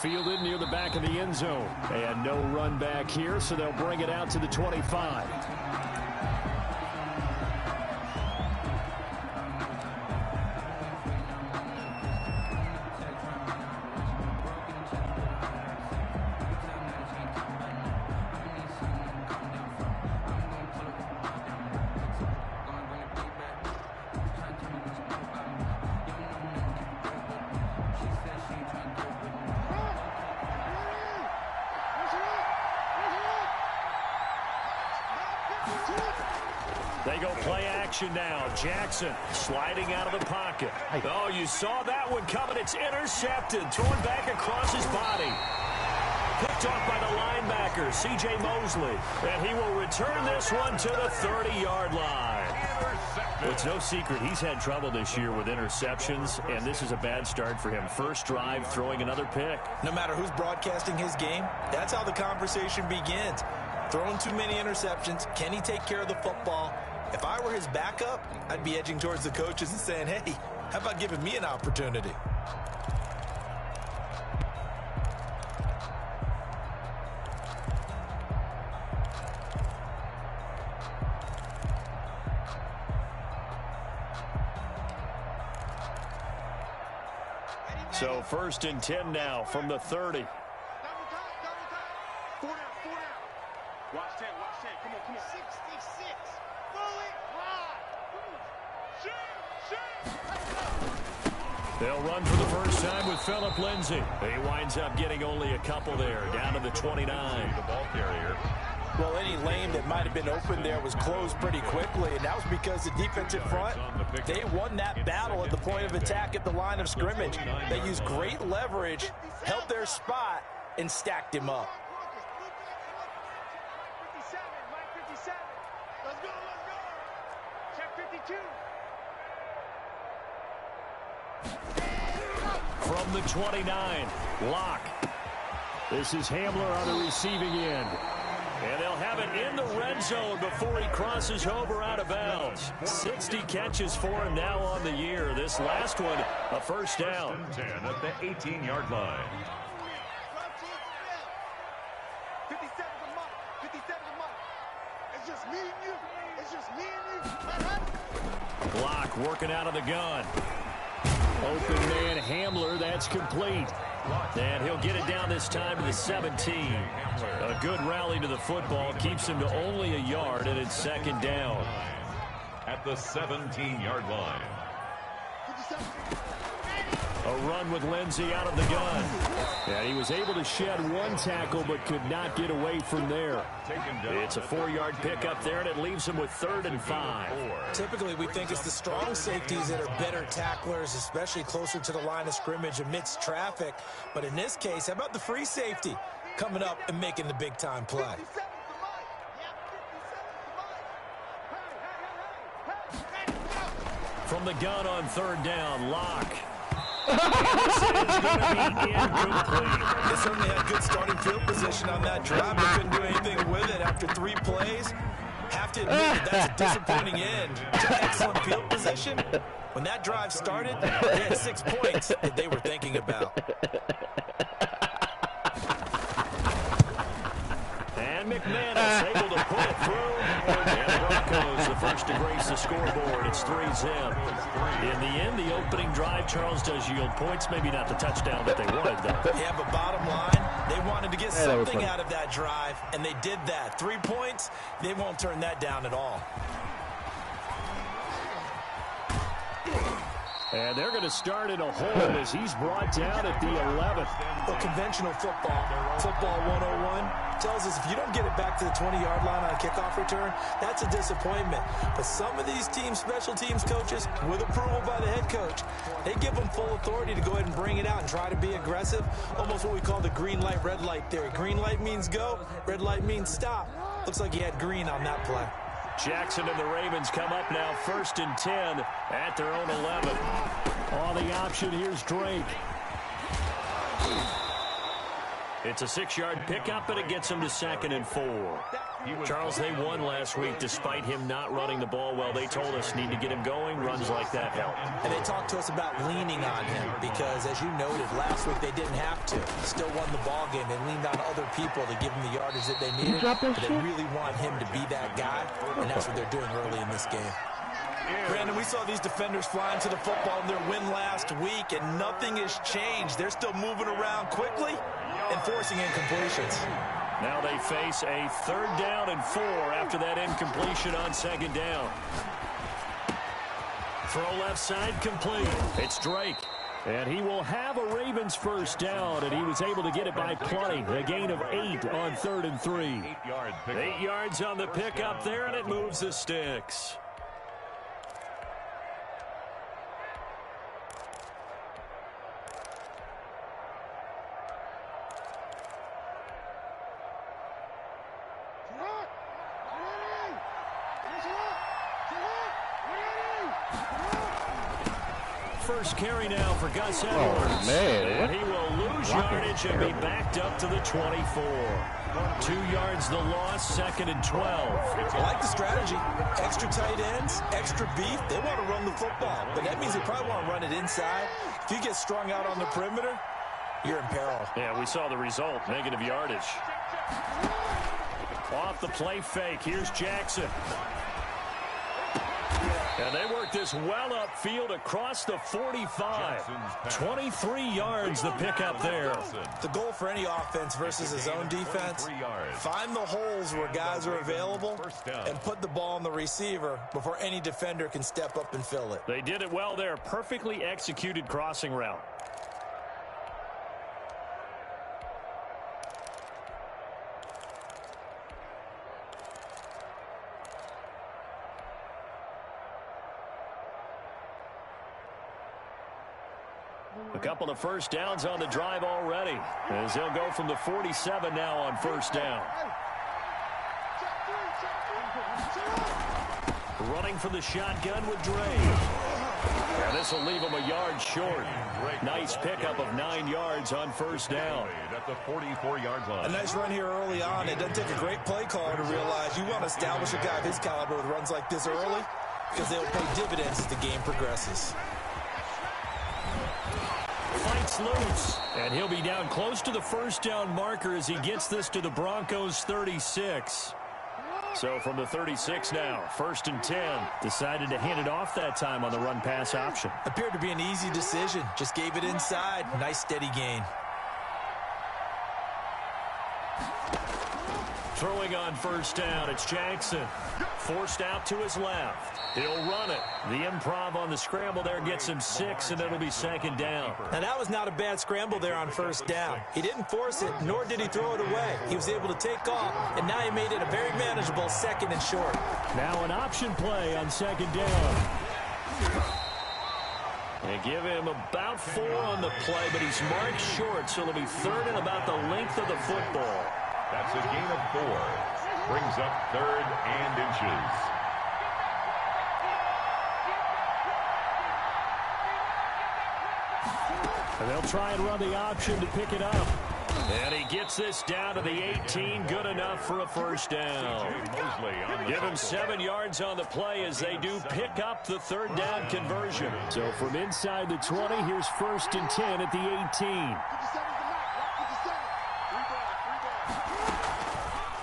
fielded near the back of the end zone. And no run back here, so they'll bring it out to the 25. They go play action now. Jackson sliding out of the pocket. Oh, you saw that one coming. It's intercepted. Thrown back across his body. Picked off by the linebacker, C.J. Mosley. And he will return this one to the 30-yard line. Well, it's no secret he's had trouble this year with interceptions, and this is a bad start for him. First drive, throwing another pick. No matter who's broadcasting his game, that's how the conversation begins. Throwing too many interceptions. Can he take care of the football? If I were his backup, I'd be edging towards the coaches and saying, hey, how about giving me an opportunity? So 1st and 10 now from the 30. Watch 10, come on. 66. They'll run for the first time with Phillip Lindsay. He winds up getting only a couple there, down to the 29. The ball carrier. Well, any lane that might have been open there was closed pretty quickly, and that was because the defensive front, they won that battle at the point of attack at the line of scrimmage. They used great leverage, held their spot, and stacked him up. From the 29, Locke. This is Hamler on the receiving end. And they'll have it in the red zone before he crosses over out of bounds. 60 catches for him now on the year. This last one, a first down. 10 at the 18-yard line. 57 a month. 57 a month. It's just me and you. It's just me and you. Locke working out of the gun. Open man Hamler, that's complete. And he'll get it down this time to the 17. A good rally to the football keeps him to only a yard, and it's second down. At the 17-yard line. A run with Lindsay out of the gun. And he was able to shed one tackle but could not get away from there. It's a 4-yard pickup there, and it leaves him with 3rd and 5. Typically, we think it's the strong safeties that are better tacklers, especially closer to the line of scrimmage amidst traffic. But in this case, how about the free safety coming up and making the big-time play? From the gun on 3rd down, Locke. This is going to be incomplete. They certainly had good starting field position on that drive, but couldn't do anything with it after 3 plays. Have to admit that that's a disappointing end to excellent field position. When that drive started, they had 6 points that they were thinking about. And McManus able to pull it through. And the Broncos the first to grace the scoreboard. It's 3-zip. In the end, the opening drive, Charles, does yield points. Maybe not the touchdown that they wanted, though. Yeah, but bottom line, they wanted to get something out of that drive, and they did that. 3 points, they won't turn that down at all. And they're going to start in a hole as he's brought down at the 11th. Well, conventional football 101, tells us if you don't get it back to the 20-yard line on a kickoff return, that's a disappointment. But some of these special teams coaches, with approval by the head coach, they give them full authority to go ahead and bring it out and try to be aggressive, almost what we call the green light, red light theory. Green light means go, red light means stop. Looks like he had green on that play. Jackson and the Ravens come up now 1st and 10 at their own 11. On the option, here's Drake. It's a 6-yard pickup, and it gets them to 2nd and 4. Charles, they won last week despite him not running the ball well. They told us need to get him going. Runs like that help. And they talked to us about leaning on him because, as you noted, last week they didn't have to. Still won the ball game. They leaned on other people to give him the yardage that they needed. But they really want him to be that guy, and that's what they're doing early in this game. Brandon, we saw these defenders flying to the football in their win last week, and nothing has changed. They're still moving around quickly and forcing incompletions. Now they face a 3rd down and 4 after that incompletion on 2nd down. Throw left side complete. It's Drake. And he will have a Ravens 1st down, and he was able to get it by plenty. A gain of 8 on 3rd and 3. 8 yards on the pickup there, and it moves the sticks. First carry now for Gus Edwards. Oh, man. And he will lose yardage and be backed up to the 24. 2 yards the loss, 2nd and 12. I like the strategy. Extra tight ends, extra beef. They want to run the football, but that means they probably want to run it inside. If you get strung out on the perimeter, you're in peril. Yeah, we saw the result, negative yardage. Off the play fake, here's Jackson. And they work this well upfield across the 45. 23 yards the pickup there. The goal for any offense versus a zone defense, find the holes where guys are available and put the ball on the receiver before any defender can step up and fill it. They did it well there. Perfectly executed crossing route. A couple of 1st downs on the drive already, as they'll go from the 47 now on 1st down. Running for the shotgun with Drake. And this will leave him a yard short. Nice pickup of 9 yards on 1st down. At the 44-yard line. A nice run here early on. It doesn't take a great play caller to realize you want to establish a guy of his caliber with runs like this early because they'll pay dividends as the game progresses. Fights loose, and he'll be down close to the 1st down marker as he gets this to the Broncos 36. So from the 36 now, 1st and 10. Decided to hand it off that time on the run-pass option. Appeared to be an easy decision. Just gave it inside. Nice steady gain. Throwing on 1st down, it's Jackson. Forced out to his left. He'll run it. The improv on the scramble there gets him 6, and it'll be 2nd down. Now, that was not a bad scramble there on 1st down. He didn't force it, nor did he throw it away. He was able to take off, and now he made it a very manageable 2nd and short. Now an option play on 2nd down. They give him about 4 on the play, but he's marked short, so it'll be 3rd and about the length of the football. That's a gain of 4. Brings up 3rd and inches. And they'll try and run the option to pick it up. And he gets this down to the 18, good enough for a 1st down. Give him 7 yards on the play as they do pick up the 3rd down conversion. So from inside the 20, here's 1st and 10 at the 18.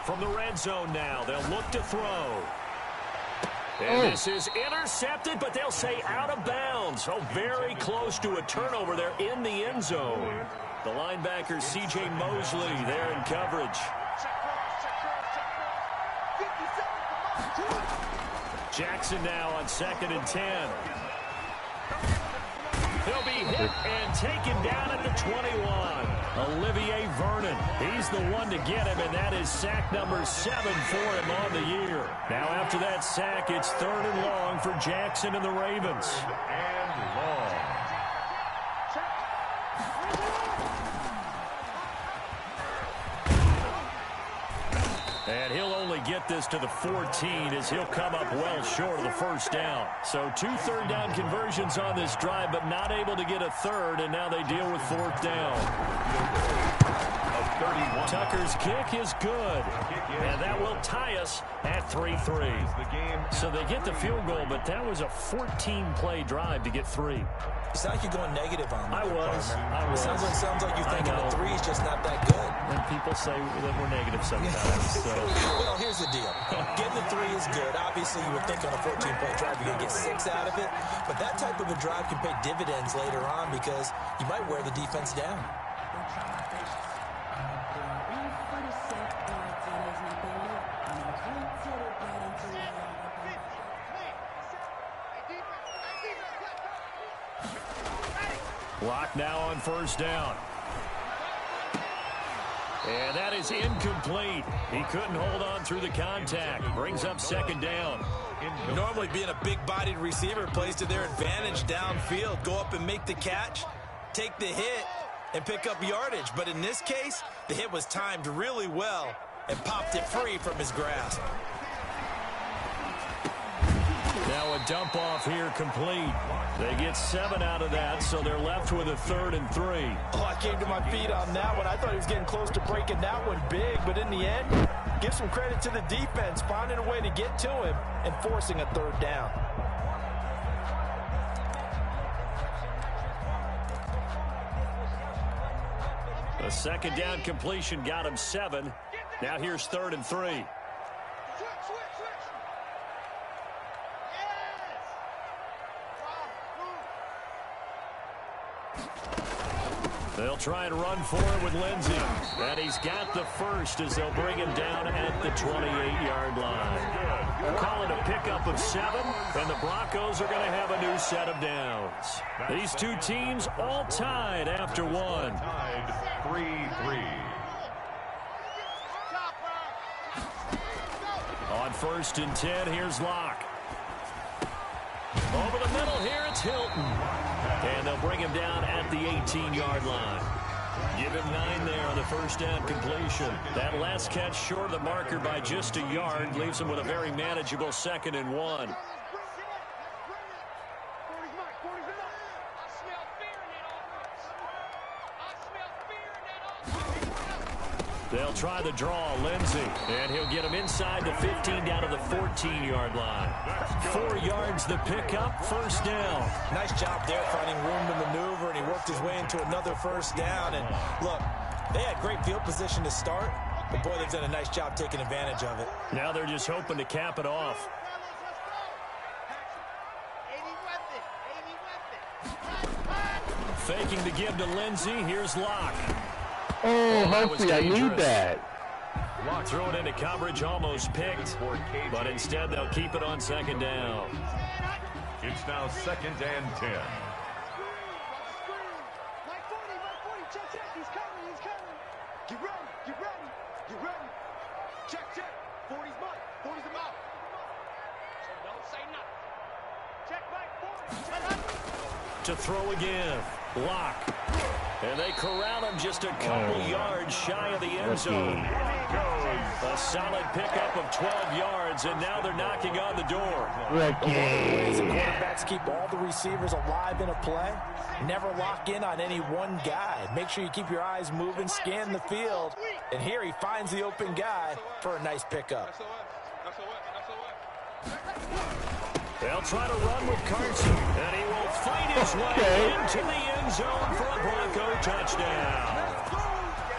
From the red zone now, they'll look to throw. And this is intercepted, but they'll say out of bounds. Oh, very close to a turnover there in the end zone. The linebacker, C.J. Mosley, there in coverage. Jackson now on 2nd and 10. He'll be hit and taken down at the 21. Olivier Vernon, he's the one to get him, and that is sack number 7 for him on the year. Now after that sack, it's 3rd and long for Jackson and the Ravens. And long. And he'll only get this to the 14 as he'll come up well short of the first down. So 2 third-down conversions on this drive, but not able to get a third, and now they deal with fourth down. Tucker's kick is good, and that will tie us at 3-3. So they get the field goal, but that was a 14-play drive to get 3. You sound like you're going negative on that. I was. Sounds like you're thinking the 3 is just not that good. And people say that we're negative sometimes. So. Well, here's the deal. Getting the 3 is good. Obviously, you would think on a 14-play drive you're going to get 6 out of it. But that type of a drive can pay dividends later on because you might wear the defense down. Block now on first down. And that is incomplete. He couldn't hold on through the contact. Brings up second down. Normally being a big-bodied receiver plays to their advantage downfield. Go up and make the catch, take the hit, and pick up yardage. But in this case, the hit was timed really well and popped it free from his grasp. Now a dump off here complete. They get 7 out of that, so they're left with a 3rd and 3. Oh, I came to my feet on that one. I thought he was getting close to breaking that one big, but in the end, give some credit to the defense, finding a way to get to him and forcing a 3rd down. A second down completion got him 7. Now here's 3rd and 3. They'll try and run for it with Lindsey. And he's got the first as they'll bring him down at the 28-yard line. We'll call it a pickup of 7, and the Broncos are going to have a new set of downs. These two teams all tied after 1. Tied 3-3. On 1st and 10, here's Locke. Over the middle here, it's Hilton. And they'll bring him down at the 18-yard line. Give him 9 there on the first down completion. That last catch short of the marker by just a yard leaves him with a very manageable 2nd and 1. They'll try the draw, Lindsey, and he'll get him inside the 15 down to the 14-yard line. 4 yards the pickup, first down. Nice job there finding room to maneuver, and he worked his way into another first down. And look, they had great field position to start, but boy, they've done a nice job taking advantage of it. Now they're just hoping to cap it off. Faking the give to Lindsey, here's Locke. Oh, hopefully I need that. Locke throw it into coverage, almost picked, but instead they'll keep it on 2nd down. It's now 2nd and 10. Get ready, get ready, get ready. Check, check. 40's mine, 40's the mouth. So don't say nothing. Check right, 40. To throw again, Locke. And they corral him just a couple yards shy of the end zone. A solid pickup of 12 yards, and now they're knocking on the door. Ways the quarterbacks keep all the receivers alive in a play. Never lock in on any one guy. Make sure you keep your eyes moving, scan the field. And here he finds the open guy for a nice pickup. They'll try to run with Carson, and he will fight his way into the end zone for a Bronco touchdown.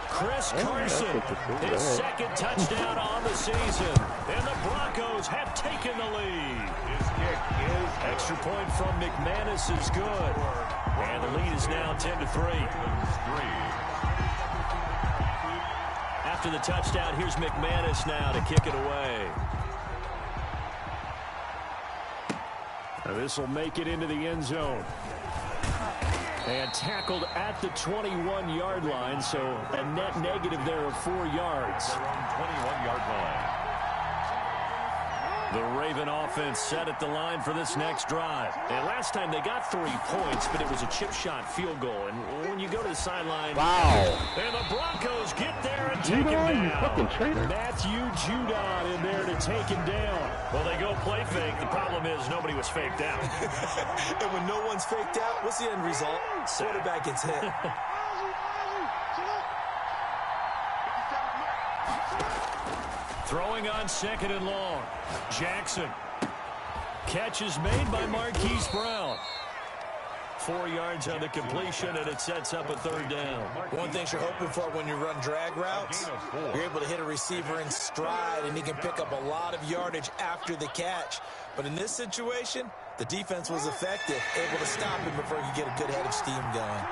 Chris Carson, his 2nd touchdown on the season, and the Broncos have taken the lead. His kick is Extra point from McManus is good, and the lead is now 10-3. After the touchdown, here's McManus now to kick it away. This will make it into the end zone. And tackled at the 21-yard line, so a net negative there of 4 yards. 21-yard line. The Raven offense set at the line for this next drive. And last time they got 3 points, but it was a chip shot field goal. And when you go to sideline. Wow. And the Broncos get there and take him down. You fucking traitor. Matthew Judon in there to take him down. Well, they go play fake. The problem is nobody was faked out. And when no one's faked out, what's the end result? Quarterback gets hit. Throwing on 2nd and long. Jackson. Catch is made by Marquise Brown. 4 yards on the completion, and it sets up a 3rd down. One thing you're hoping for when you run drag routes, you're able to hit a receiver in stride, and he can pick up a lot of yardage after the catch. But in this situation, the defense was effective, able to stop him before he could get a good head of steam going.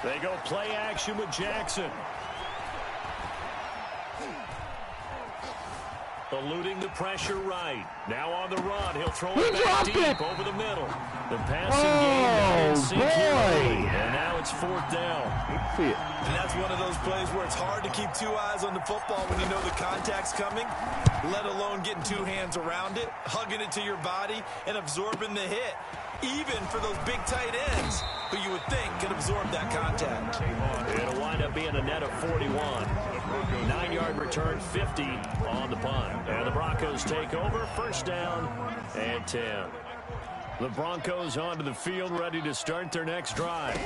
They go play action with Jackson. Eluding the pressure right. Now on the run. He'll throw it back deep over the middle. The passing game now in sync here early. And now it's 4th down. And that's one of those plays where it's hard to keep 2 eyes on the football when you know the contact's coming, let alone getting 2 hands around it, hugging it to your body, and absorbing the hit. Even for those big tight ends who you would think could absorb that contact. It'll wind up being a net of 41. 9-yard return, 50 on the punt. And the Broncos take over, 1st down and 10. The Broncos onto the field, ready to start their next drive.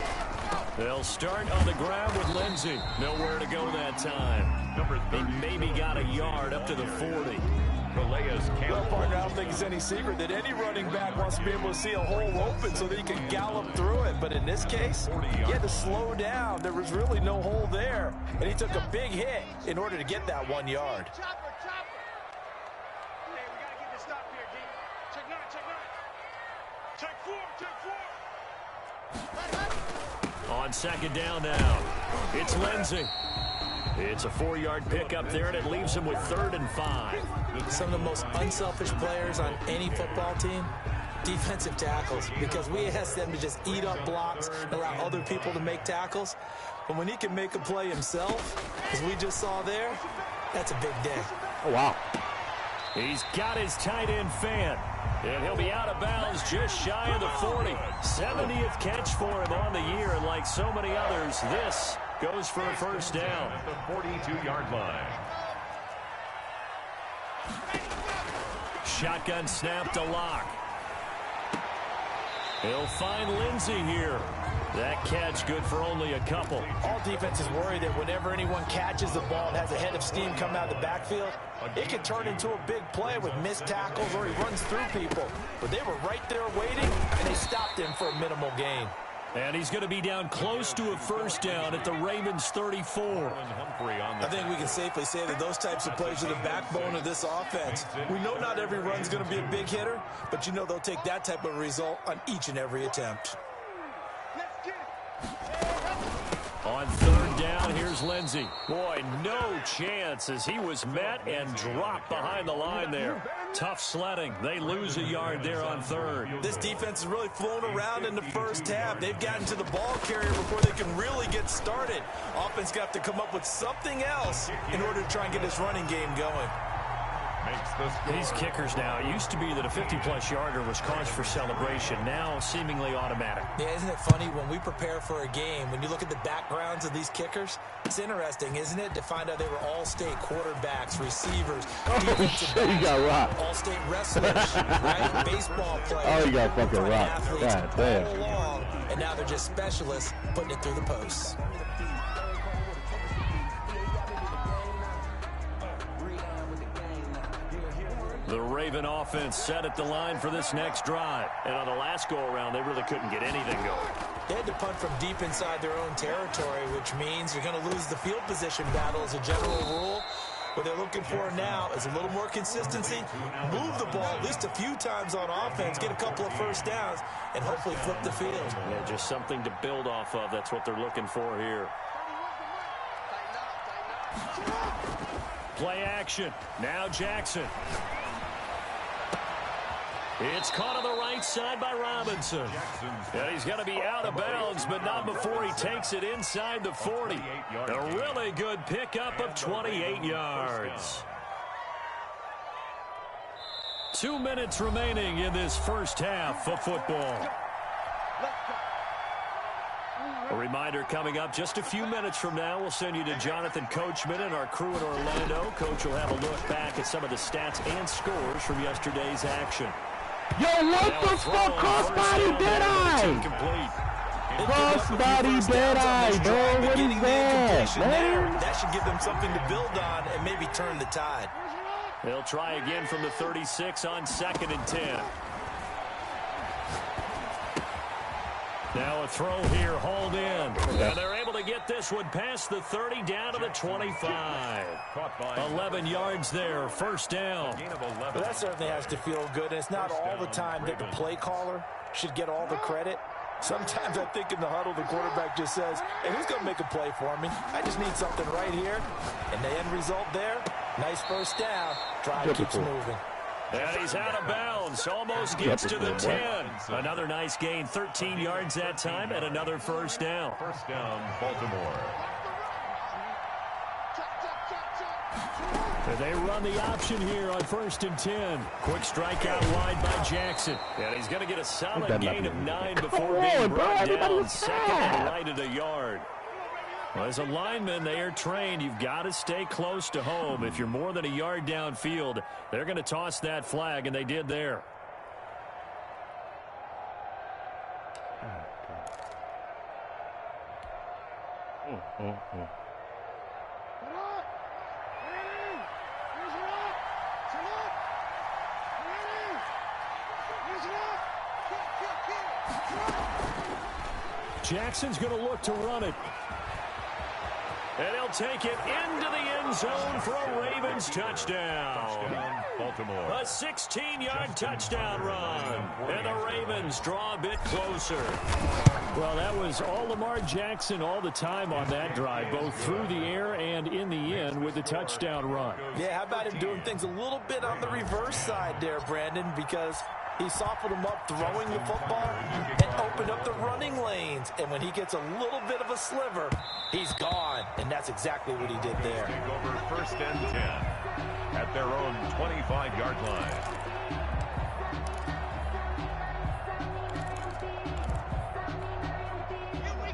They'll start on the ground with Lindsey. Nowhere to go that time. He maybe got a yard up to the 40. Well, partner, I don't think it's any secret that any running back wants to be able to see a hole open so that he can gallop through it. But in this case, he had to slow down. There was really no hole there. And he took a big hit in order to get that 1 yard. Chopper. Hey, we got to get this stop here, D. Check 9, check 9. Check 4. On 2nd down now. It's Lindsey. It's a 4-yard pickup there, and it leaves him with 3rd and 5. Some of the most unselfish players on any football team, defensive tackles, because we ask them to just eat up blocks and allow other people to make tackles. But when he can make a play himself, as we just saw there, that's a big day. Oh, wow. He's got his tight end fan, and he'll be out of bounds just shy of the 40. 70th catch for him on the year, and like so many others, this goes for a 1st down. At the 42-yard line. Shotgun snap to Locke. He'll find Lindsey here. That catch good for only a couple. All defenses worry that whenever anyone catches the ball and has a head of steam come out of the backfield, it can turn into a big play with missed tackles or he runs through people. But they were right there waiting, and they stopped him for a minimal gain. And he's going to be down close to a 1st down at the Ravens 34. I think we can safely say that those types of plays are the backbone of this offense. We know not every run's going to be a big hitter, but you know they'll take that type of result on each and every attempt. On 3rd down, here's Lindsey. Boy, no chance as he was met and dropped behind the line there. Tough sledding. They lose a yard there on 3rd. This defense has really flown around in the 1st half. They've gotten to the ball carrier before they can really get started. Offense got to come up with something else in order to try and get this running game going. These kickers now, it used to be that a 50-plus yarder was cause for celebration. Now seemingly automatic. Yeah, isn't it funny when we prepare for a game, when you look at the backgrounds of these kickers, it's interesting, isn't it, to find out they were all-state quarterbacks, receivers, defensive backs, You got rocked. all-state wrestlers, right? Baseball players. Oh, you got fucking rocked. Athletes God damn. all along, and now they're just specialists putting it through the posts. The Raven offense set at the line for this next drive. And on the last go-around, they really couldn't get anything going. They had to punt from deep inside their own territory, which means you're going to lose the field position battle as a general rule. What they're looking for now is a little more consistency, move the ball at least a few times on offense, get a couple of 1st downs, and hopefully flip the field. Yeah, just something to build off of. That's what they're looking for here. Play action. Now Jackson. It's caught on the right side by Robinson. And he's going to be out of bounds, but not before he takes it inside the 40. A really good pickup of 28 yards. 2 minutes remaining in this first half of football. A reminder coming up just a few minutes from now. We'll send you to Jonathan Coachman and our crew in Orlando. Coach will have a look back at some of the stats and scores from yesterday's action. Yo, what the fuck? Crossbody dead-eye! Crossbody dead-eye, bro. What is that, man? That should give them something to build on and maybe turn the tide. They'll try again from the 36 on 2nd and 10. Now a throw here, hauled in. And they're able to get this one past the 30 down to the 25. 11 yards there, first down. Well, that certainly has to feel good. And it's not all the time that the play caller should get all the credit. Sometimes I think in the huddle, the quarterback just says, hey, who's going to make a play for me? I just need something right here. And the end result there, nice first down. Drive keeps moving. And he's out of bounds. Almost gets to the 10. Another nice gain, 13 yards that time, and another first down. First down, Baltimore. They run the option here on 1st and 10. Quick strike out wide by Jackson. And he's going to get a solid gain of 9 before being brought down. Second and right at a yard. Well, as a lineman, they are trained. You've got to stay close to home. If you're more than a yard downfield, they're going to toss that flag, and they did there. Jackson's going to look to run it. And he'll take it into the end zone for a Ravens touchdown. Baltimore. A 16-yard touchdown run. And the Ravens draw a bit closer. Well, that was all Lamar Jackson all the time on that drive, both through the air and in the end with the touchdown run. Yeah, how about him doing things a little bit on the reverse side there, Brandon, because he softened him up throwing the football and opened up the running lanes. And when he gets a little bit of a sliver, he's gone. And that's exactly what he did there. Over 1st and 10 at their own 25-yard line.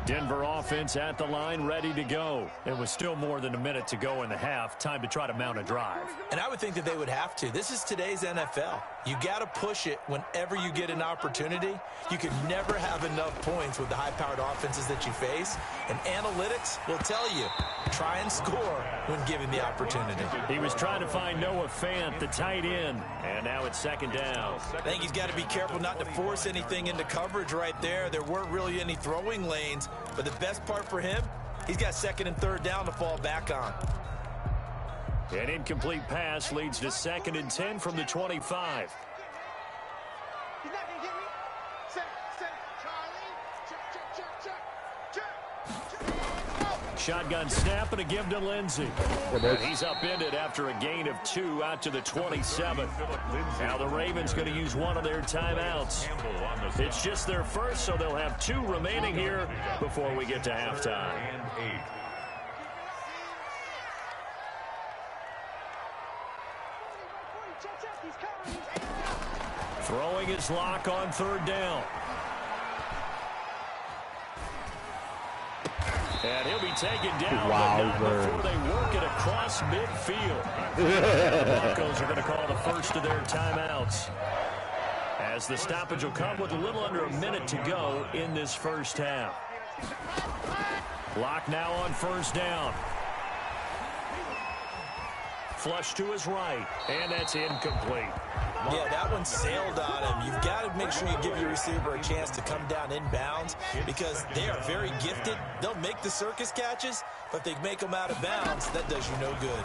Denver offense at the line, ready to go. It was still more than a minute to go in the half. Time to try to mount a drive. And I would think that they would have to. This is today's NFL. You got to push it whenever you get an opportunity. You can never have enough points with the high-powered offenses that you face. And analytics will tell you, try and score when given the opportunity. He was trying to find Noah Fant, the tight end. And now it's 2nd down. I think he's got to be careful not to force anything into coverage right there. There weren't really any throwing lanes. But the best part for him, he's got 2nd and 3rd down to fall back on. An incomplete pass leads to 2nd and 10 from the 25. He's not going to get me. Set it, Charlie. Check. Shotgun snap and a give to Lindsey. And he's upended after a gain of 2 out to the 27. Now the Ravens going to use one of their timeouts. It's just their first, so they'll have 2 remaining here before we get to halftime. And 8. Throwing his lock on 3rd down. And he'll be taken down, but not before they work it across midfield. The Broncos are going to call the first of their timeouts, as the stoppage will come with a little under a minute to go in this first half. Lock now on 1st down. Flush to his right, and that's incomplete. Yeah, that one sailed on him. You've got to make sure you give your receiver a chance to come down inbounds because they are very gifted. They'll make the circus catches, but they make them out of bounds. That does you no good.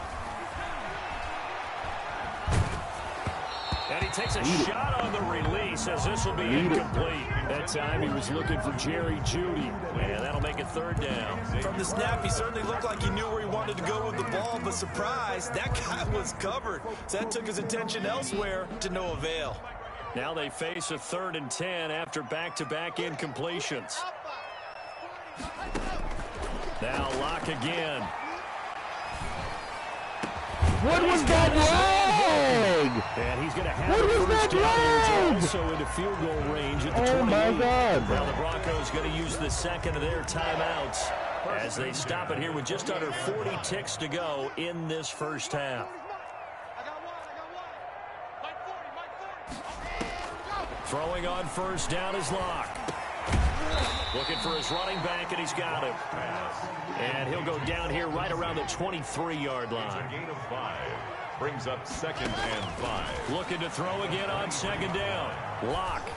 And he takes a shot on the release as this will be incomplete. That time he was looking for Jerry Jeudy, and that'll make it 3rd down. From the snap, he certainly looked like he knew where he wanted to go with the ball, but surprise, that guy was covered. So that took his attention elsewhere to no avail. Now they face a 3rd and 10 after back-to-back incompletions. Now Lock again. What was that leg? And he's going to have what was that leg? Also into field goal range at the 28. Oh, my God. Now the Broncos going to use the second of their timeouts as they stop it here with just under 40 ticks to go in this first half. Throwing on first down is Locke. Looking for his running back, and he's got him. And he'll go down here right around the 23-yard line. Gain of 5. Brings up 2nd and 5. Looking to throw again on 2nd down. Locke.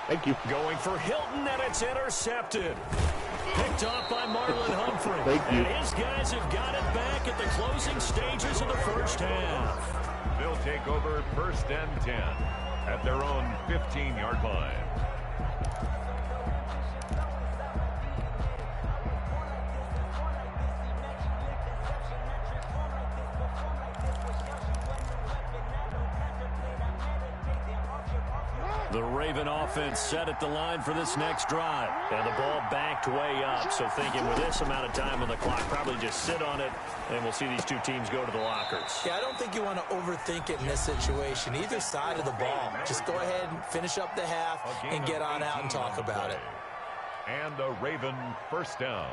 Thank you. Going for Hilton, and it's intercepted. Picked off by Marlon Humphrey. Thank you. And his guys have got it back at the closing stages of the first half. They'll take over 1st and 10 at their own 15-yard line. The Raven offense set at the line for this next drive. And the ball backed way up. So thinking with this amount of time on the clock, probably just sit on it, and we'll see these two teams go to the lockers. Yeah, I don't think you want to overthink it in this situation. Either side of the ball. Just go ahead and finish up the half and get on out and talk about it. And a Raven first down.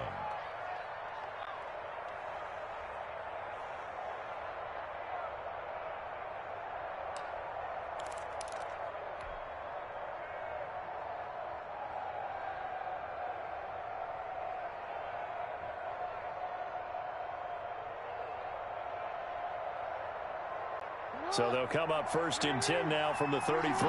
So they'll come up 1st and 10 now from the 33.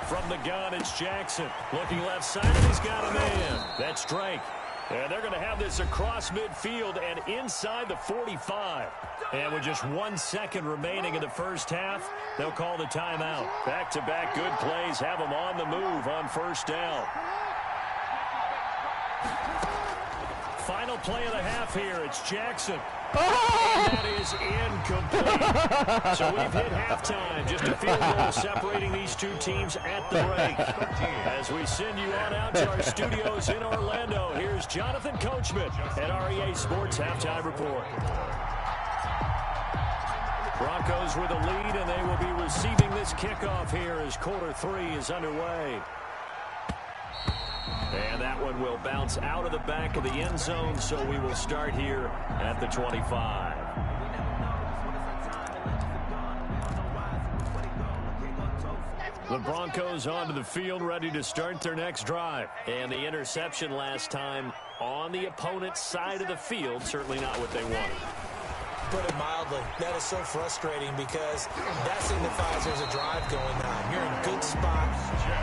From the gun, it's Jackson. Looking left side, and he's got a man. That's Drake. And they're going to have this across midfield and inside the 45. And with just 1 second remaining in the first half, they'll call the timeout. Back-to-back good plays have them on the move on first down. Final play of the half here. It's Jackson. And that is incomplete. So we've hit halftime. Just a field goal separating these two teams at the break. As we send you on out to our studios in Orlando, here's Jonathan Coachman at REA Sports Halftime Report. Broncos with a lead, and they will be receiving this kickoff here as quarter 3 is underway. And that one will bounce out of the back of the end zone, so we will start here at the 25. The Broncos onto the field, ready to start their next drive. And the interception last time on the opponent's side of the field, certainly not what they wanted. Put it mildly, that is so frustrating because that signifies there's a drive going on. You're in a good spot,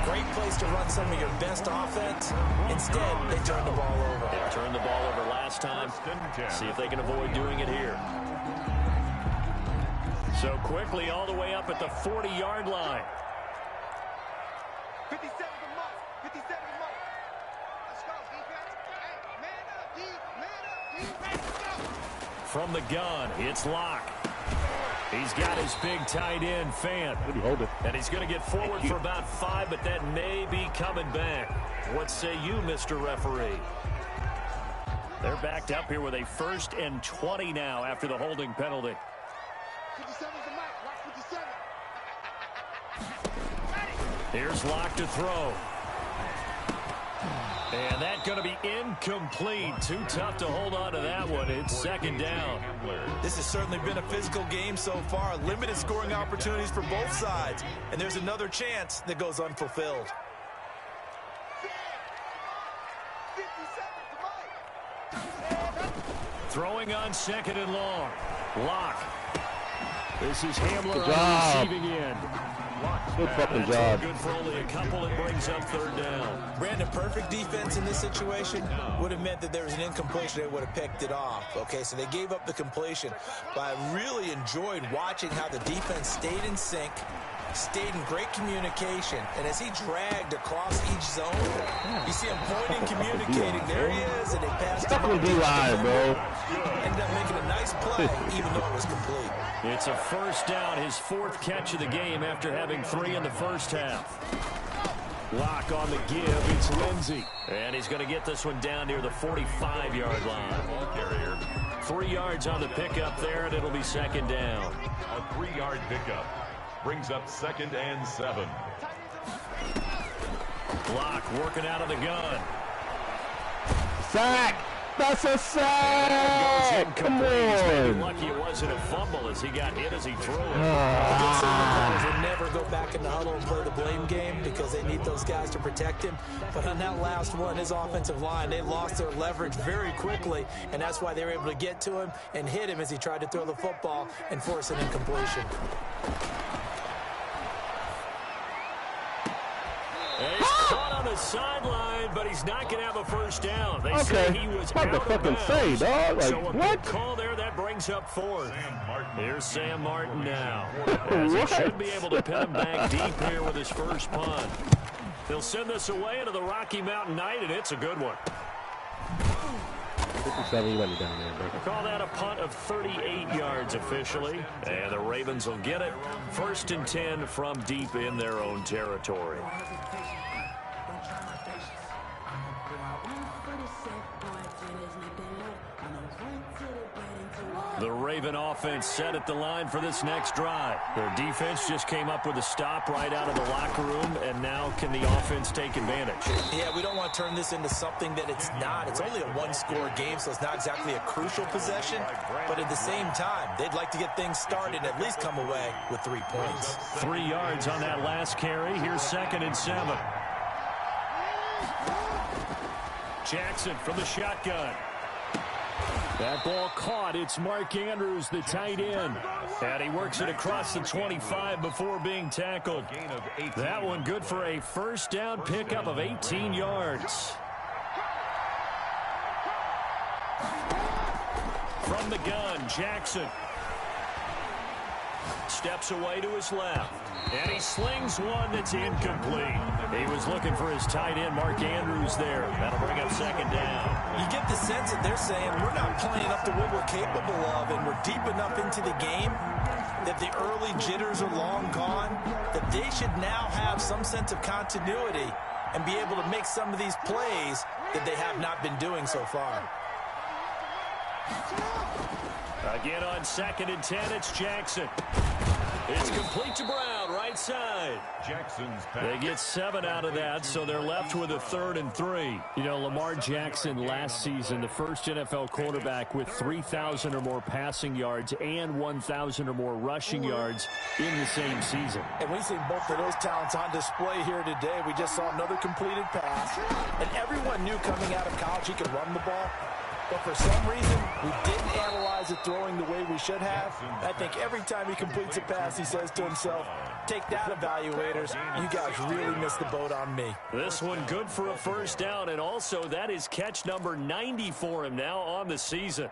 great place to run some of your best offense. Instead, they turn the ball over. They turned the ball over last time. See if they can avoid doing it here. So quickly all the way up at the 40-yard line. 57 a month. 57 a month. Let's go, defense. Hey, man up, defense. Let's go. From the gun, it's Locke. He's got his big tight end, Fant. Hold it. And he's going to get forward for about 5, but that may be coming back. What say you, Mr. Referee? They're backed up here with a 1st and 20 now after the holding penalty. 57's a mic. Watch 57. Here's Locke to throw. And that's going to be incomplete. Too tough to hold on to that one. It's 2nd down. This has certainly been a physical game so far. Limited scoring opportunities for both sides. And there's another chance that goes unfulfilled. 57's a mic. Throwing on 2nd and long. Locke. This is Hamler on Good job. the receiving end. Good fucking job. Good for only a couple. It brings up 3rd down. Brandon, perfect defense in this situation would have meant that there was an incompletion. They would have picked it off. Okay, so they gave up the completion. But I really enjoyed watching how the defense stayed in sync stayed in great communication, and as he dragged across each zone, you see him pointing, communicating. There he is, and they passed him. Ended up making a nice play, even though it was complete. It's a first down, his 4th catch of the game after having 3 in the first half. Lock on the give, it's Lindsey. And he's going to get this one down near the 45-yard line. 3 yards on the pickup there, and it'll be 2nd down. A 3-yard pickup brings up 2nd and 7. Lock working out of the gun. Sack! That's a sack! Come on! Lucky it wasn't a fumble as he got hit as he threw it. They never go back in the huddle and play the blame game because they need those guys to protect him. But on that last one, his offensive line, they lost their leverage very quickly, and that's why they were able to get to him and hit him as he tried to throw the football and force an incompletion. He's caught on the sideline, but he's not going to have a first down. They say he was out of bounds. So a good call there. That brings up 4th. Here's Sam Martin now. As he should be able to pin him back deep here with his first punt. They'll send this away into the Rocky Mountain night, and it's a good one. 57, let me down there, bro. Call that a punt of 38 yards officially. And the Ravens will get it. 1st and 10 from deep in their own territory. The Raven offense set at the line for this next drive. Their defense just came up with a stop right out of the locker room, and now can the offense take advantage? Yeah, we don't want to turn this into something that it's not. It's only a 1-score game, so it's not exactly a crucial possession. But at the same time, they'd like to get things started and at least come away with 3 points. 3 yards on that last carry. Here's 2nd and 7. Jackson from the shotgun. That ball caught. It's Mark Andrews, the tight end. And he works it across the 25 before being tackled. That one good for a first down pickup of 18 yards. From the gun, Jackson. Steps away to his left. And he slings one that's incomplete. He was looking for his tight end, Mark Andrews, there. That'll bring up 2nd down. You get the sense that they're saying we're not playing up to what we're capable of, and we're deep enough into the game that the early jitters are long gone, that they should now have some sense of continuity and be able to make some of these plays that they have not been doing so far. Again on 2nd and 10, it's Jackson. It's complete to Brown, right side. Jackson's They get 7 out of that, so they're left with a 3rd and 3. You know, Lamar Jackson last season, the first NFL quarterback with 3,000 or more passing yards and 1,000 or more rushing yards in the same season. And we've seen both of those talents on display here today. We just saw another completed pass, and everyone knew coming out of college he could run the ball. But for some reason, we didn't analyze it throwing the way we should have. I think every time he completes a pass, he says to himself, take that, evaluators. You guys really missed the boat on me. This one good for a first down, and also that is catch number 90 for him now on the season.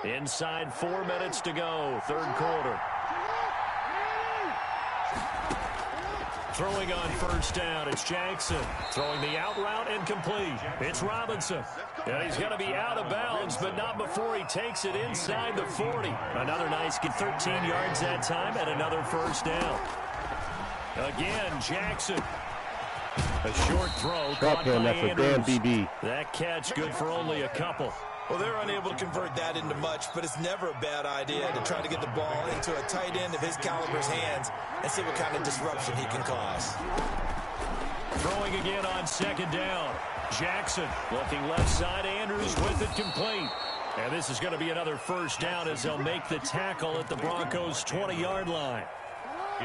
Inside 4 minutes to go, 3rd quarter. Throwing on first down, it's Jackson. Throwing the out route and complete. It's Robinson. And he's going to be out of bounds, but not before he takes it inside the 40. Another nice get 13 yards that time and another first down. Again, Jackson. A short throw caught by Andrews. That catch good for only a couple. Well, they're unable to convert that into much, but it's never a bad idea to try to get the ball into a tight end of his caliber's hands and see what kind of disruption he can cause. Throwing again on 2nd down. Jackson looking left side. Andrews with it complete. And this is going to be another first down as they'll make the tackle at the Broncos' 20-yard line.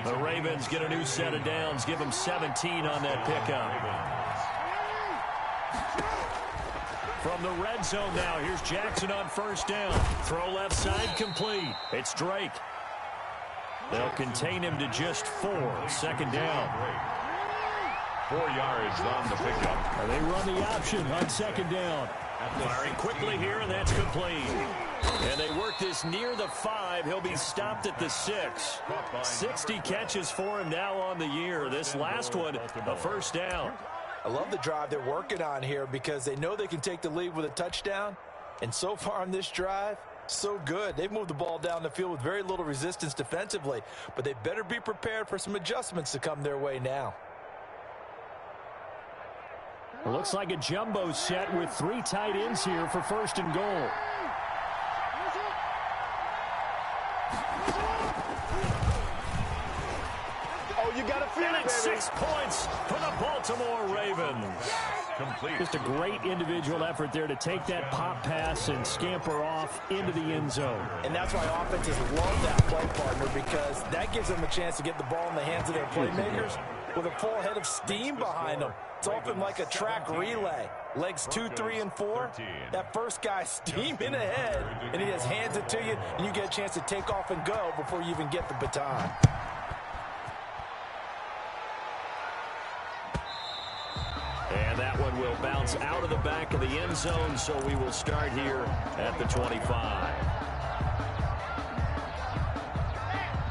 The Ravens get a new set of downs, give them 17 on that pickup. From the red zone now, here's Jackson on first down. Throw left side complete. It's Drake. They'll contain him to just 4. 2nd down. 4 yards on the pickup. And they run the option on 2nd down. Firing quickly here, and that's complete. And they work this near the 5. He'll be stopped at the 6. 60 catches for him now on the year. This last one, a first down. I love the drive they're working on here because they know they can take the lead with a touchdown. And so far on this drive, so good. They've moved the ball down the field with very little resistance defensively. But they better be prepared for some adjustments to come their way now. It looks like a jumbo set with 3 tight ends here for first and goal. You gotta feel and it, it's baby. 6 points for the Baltimore Ravens. Complete. Just a great individual effort there to take that pop pass and scamper off into the end zone. And that's why offenses love that play partner, because that gives them a chance to get the ball in the hands of their playmakers with a full head of steam behind them. It's often like a track relay. Legs 2, 3, and 4. That first guy steaming ahead, and he just hands it to you, and you get a chance to take off and go before you even get the baton. And that one will bounce out of the back of the end zone, so we will start here at the 25.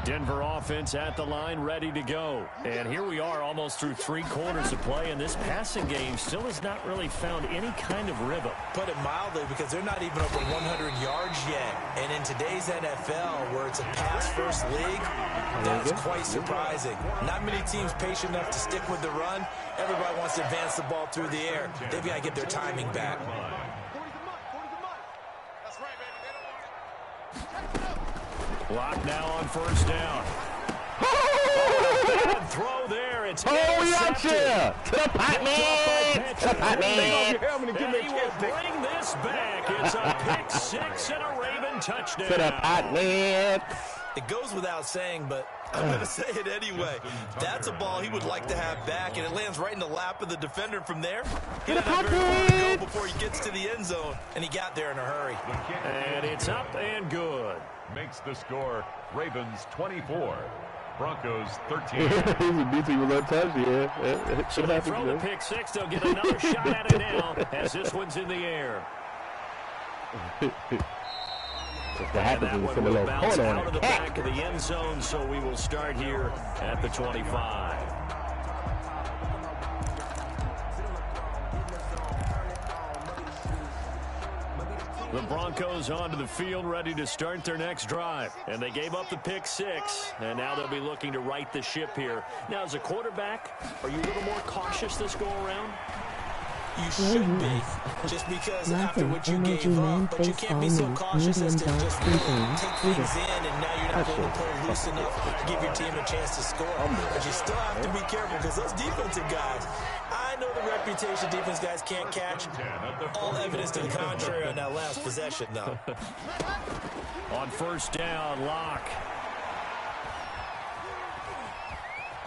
Denver offense at the line, ready to go. And here we are almost through 3 quarters of play, and this passing game still has not really found any kind of rhythm. Put it mildly, because they're not even over 100 yards yet. And in today's NFL, where it's a pass-first league, that's quite surprising. Not many teams patient enough to stick with the run. Everybody wants to advance the ball through the air. They've got to get their timing back. Clock now on first down. Bad throw there. It's intercepted. To the pot, man. To the pot, man. And he will bring this back. It's a pick 6 and a Raven touchdown. To the pot, man. It goes without saying, but I'm going to say it anyway. That's a ball he would like to have back, and it lands right in the lap of the defender from there. He didn't have very far to go before he gets to the end zone, and he got there in a hurry. And it's up and good. Makes the score Ravens 24, Broncos 13. He's a decent with that touch, yeah. So they throw the pick 6. They'll get another shot at it now as this one's in the air. And that one will bounce out of the back of the end zone, so we will start here at the 25. The Broncos onto the field, ready to start their next drive. And they gave up the pick 6, and now they'll be looking to right the ship here. Now, as a quarterback, are you a little more cautious this go-around? You should be, just because after what you gave up, but you can't be so cautious as to just take things in, and now you're not able to play loose enough to give your team a chance to score. But you still have to be careful, because those defensive guys, I know the reputation defense guys can't catch. All evidence to the contrary on that last possession, though. On first down, Locke.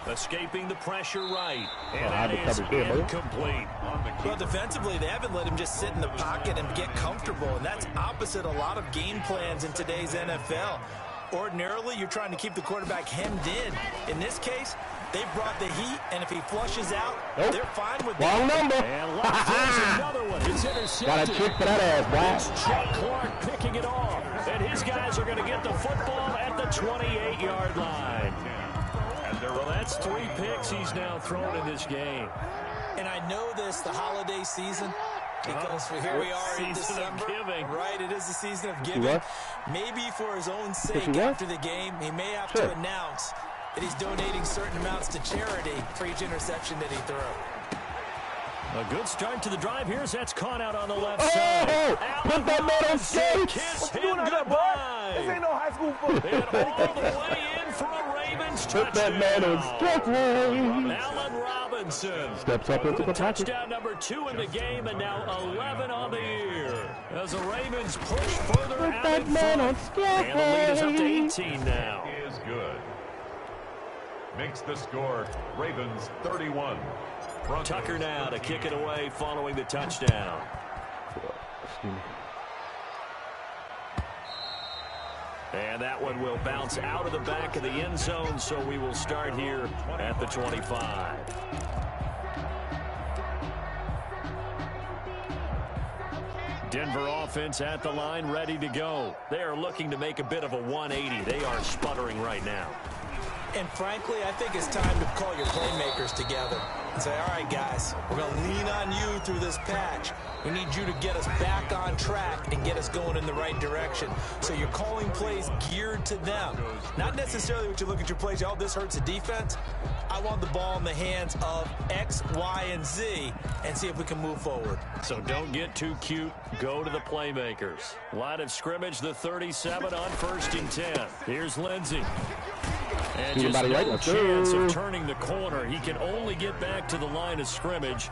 Escaping the pressure right. And that is incomplete. Well, defensively, they haven't let him just sit in the pocket and get comfortable, and that's opposite a lot of game plans in today's NFL. Ordinarily, you're trying to keep the quarterback hemmed in. In this case, they brought the heat, and if he flushes out, they're fine with that. Wrong number. And Locke throws another one. It's intercepted. Got a trick for that ass, boy. It's Chuck Clark picking it off. And his guys are going to get the football at the 28-yard line. Well, that's 3 picks he's now thrown in this game. And I know this, the holiday season, because here we are in December. Right, it is the season of giving. Maybe for his own sake after the game, he may have to announce that he's donating certain amounts to charity for each interception that he threw. A good start to the drive. Here's that's caught out on the left side. Put that man on skates. Kiss him goodbye. This ain't no high school football. And all the way in for a Ravens touchdown. Put that man on skates. Allen Robinson. Steps up into the pocket. Touchdown number 2 in the game, and now 11 on the year. As the Ravens push further out in front. And the lead is up to 18 now. Is good. Makes the score Ravens 31. Broncos Tucker now to kick it away following the touchdown. And that one will bounce out of the back of the end zone, so we will start here at the 25. Denver offense at the line, ready to go. They are looking to make a bit of a 180. They are sputtering right now. And frankly, I think it's time to call your playmakers together and say, all right, guys, we're going to lean on you through this patch. We need you to get us back on track and get us going in the right direction. So you're calling plays geared to them. Not necessarily what you look at your plays, oh, this hurts the defense. I want the ball in the hands of X, Y, and Z and see if we can move forward. So don't get too cute. Go to the playmakers. Line of scrimmage, the 37 on 1st and 10. Here's Lindsey. And just no chance of turning the corner. He can only get back to the line of scrimmage.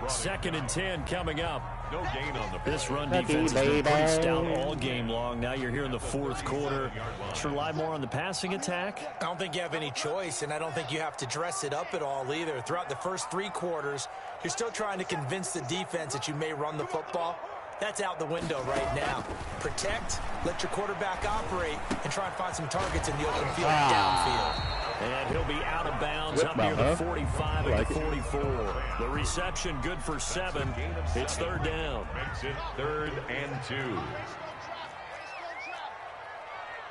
2nd and 10 coming up. No gain on the This run defense has been pretty stout all game long. Now you're here in the 4th quarter. Should rely more on the passing attack? I don't think you have any choice, and I don't think you have to dress it up at all either. Throughout the first 3 quarters, you're still trying to convince the defense that you may run the football. That's out the window right now. Protect, let your quarterback operate, and try and find some targets in the open field downfield. And he'll be out of bounds up near the 45 at the 44. The reception good for 7. It's 3rd down. Makes it 3rd and 2.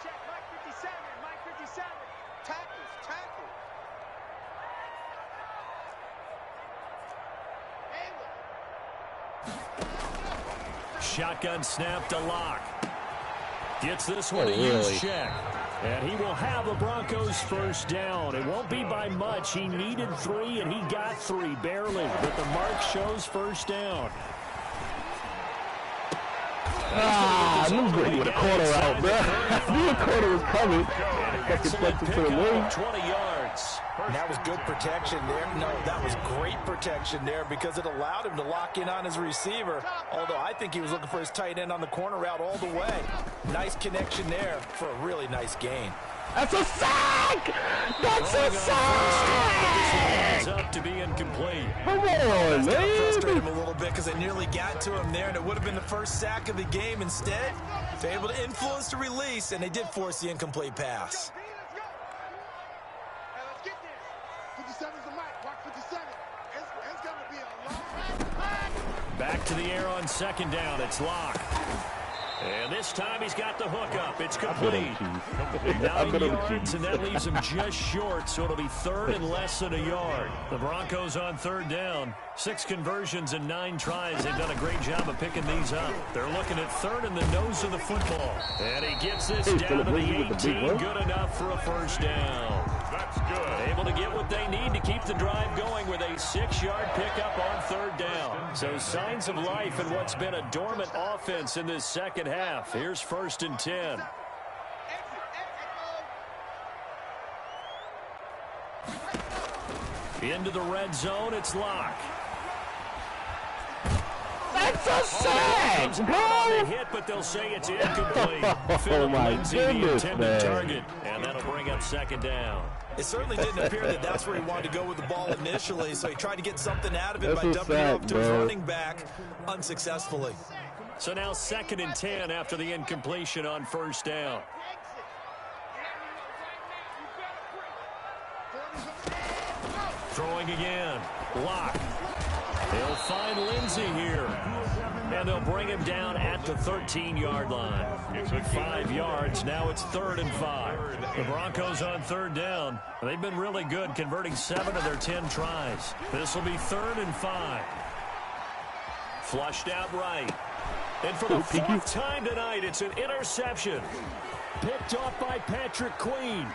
Check Mike 57, Mike 57. Tackle. Shotgun snap to Locke. Gets this one a use check. And he will have the Broncos 1st down. It won't be by much. He needed 3, and he got 3, barely. But the mark shows 1st down. I knew Grady with a quarter out, bro. I knew a quarter was coming. Excellent pickup, 20 yards. That was good protection there. No, that was great protection there because it allowed him to lock in on his receiver. Although I think he was looking for his tight end on the corner route all the way. Nice connection there for a really nice gain. That's a sack! That's a sack! Up to be incomplete. Come on, That's going to frustrate man. him a little bit because they nearly got to him there, and it would have been the first sack of the game. Instead, they're able to influence the release, and they did force the incomplete pass. Let's get this. 57's the mic. Watch 57. It's going to be a long Back to the air on 2nd down. It's Locke. And this time he's got the hook up. It's complete. 9 yards, and that leaves him just short, so it'll be 3rd and less than a yard. The Broncos on 3rd down. 6 conversions and 9 tries. They've done a great job of picking these up. They're looking at 3rd in the nose of the football. And he gets this down to the 18. Good enough for a 1st down. That's good. Able to get what they need to keep the drive going with a 6-yard pickup on 3rd down. So signs of life in what's been a dormant offense in this second half. Here's 1st and 10. Into the red zone, it's Locke. That's a sack, On bro! the hit, but they'll say it's incomplete. Oh, my Lindsey, the goodness, intended man. target, and that'll bring up 2nd down. It certainly didn't appear that that's where he wanted to go with the ball initially, so he tried to get something out of it That's by a dumping it sack, off to his bro. running back unsuccessfully. So now 2nd and 10 after the incompletion on 1st down. Throwing again. Locke. They'll find Lindsey here. And they'll bring him down at the 13-yard line. 5 yards. Now it's 3rd and 5. The Broncos on 3rd down. They've been really good, converting 7 of their 10 tries. This will be 3rd and 5. Flushed out right. And for the 4th time tonight, it's an interception. Picked off by Patrick Queen.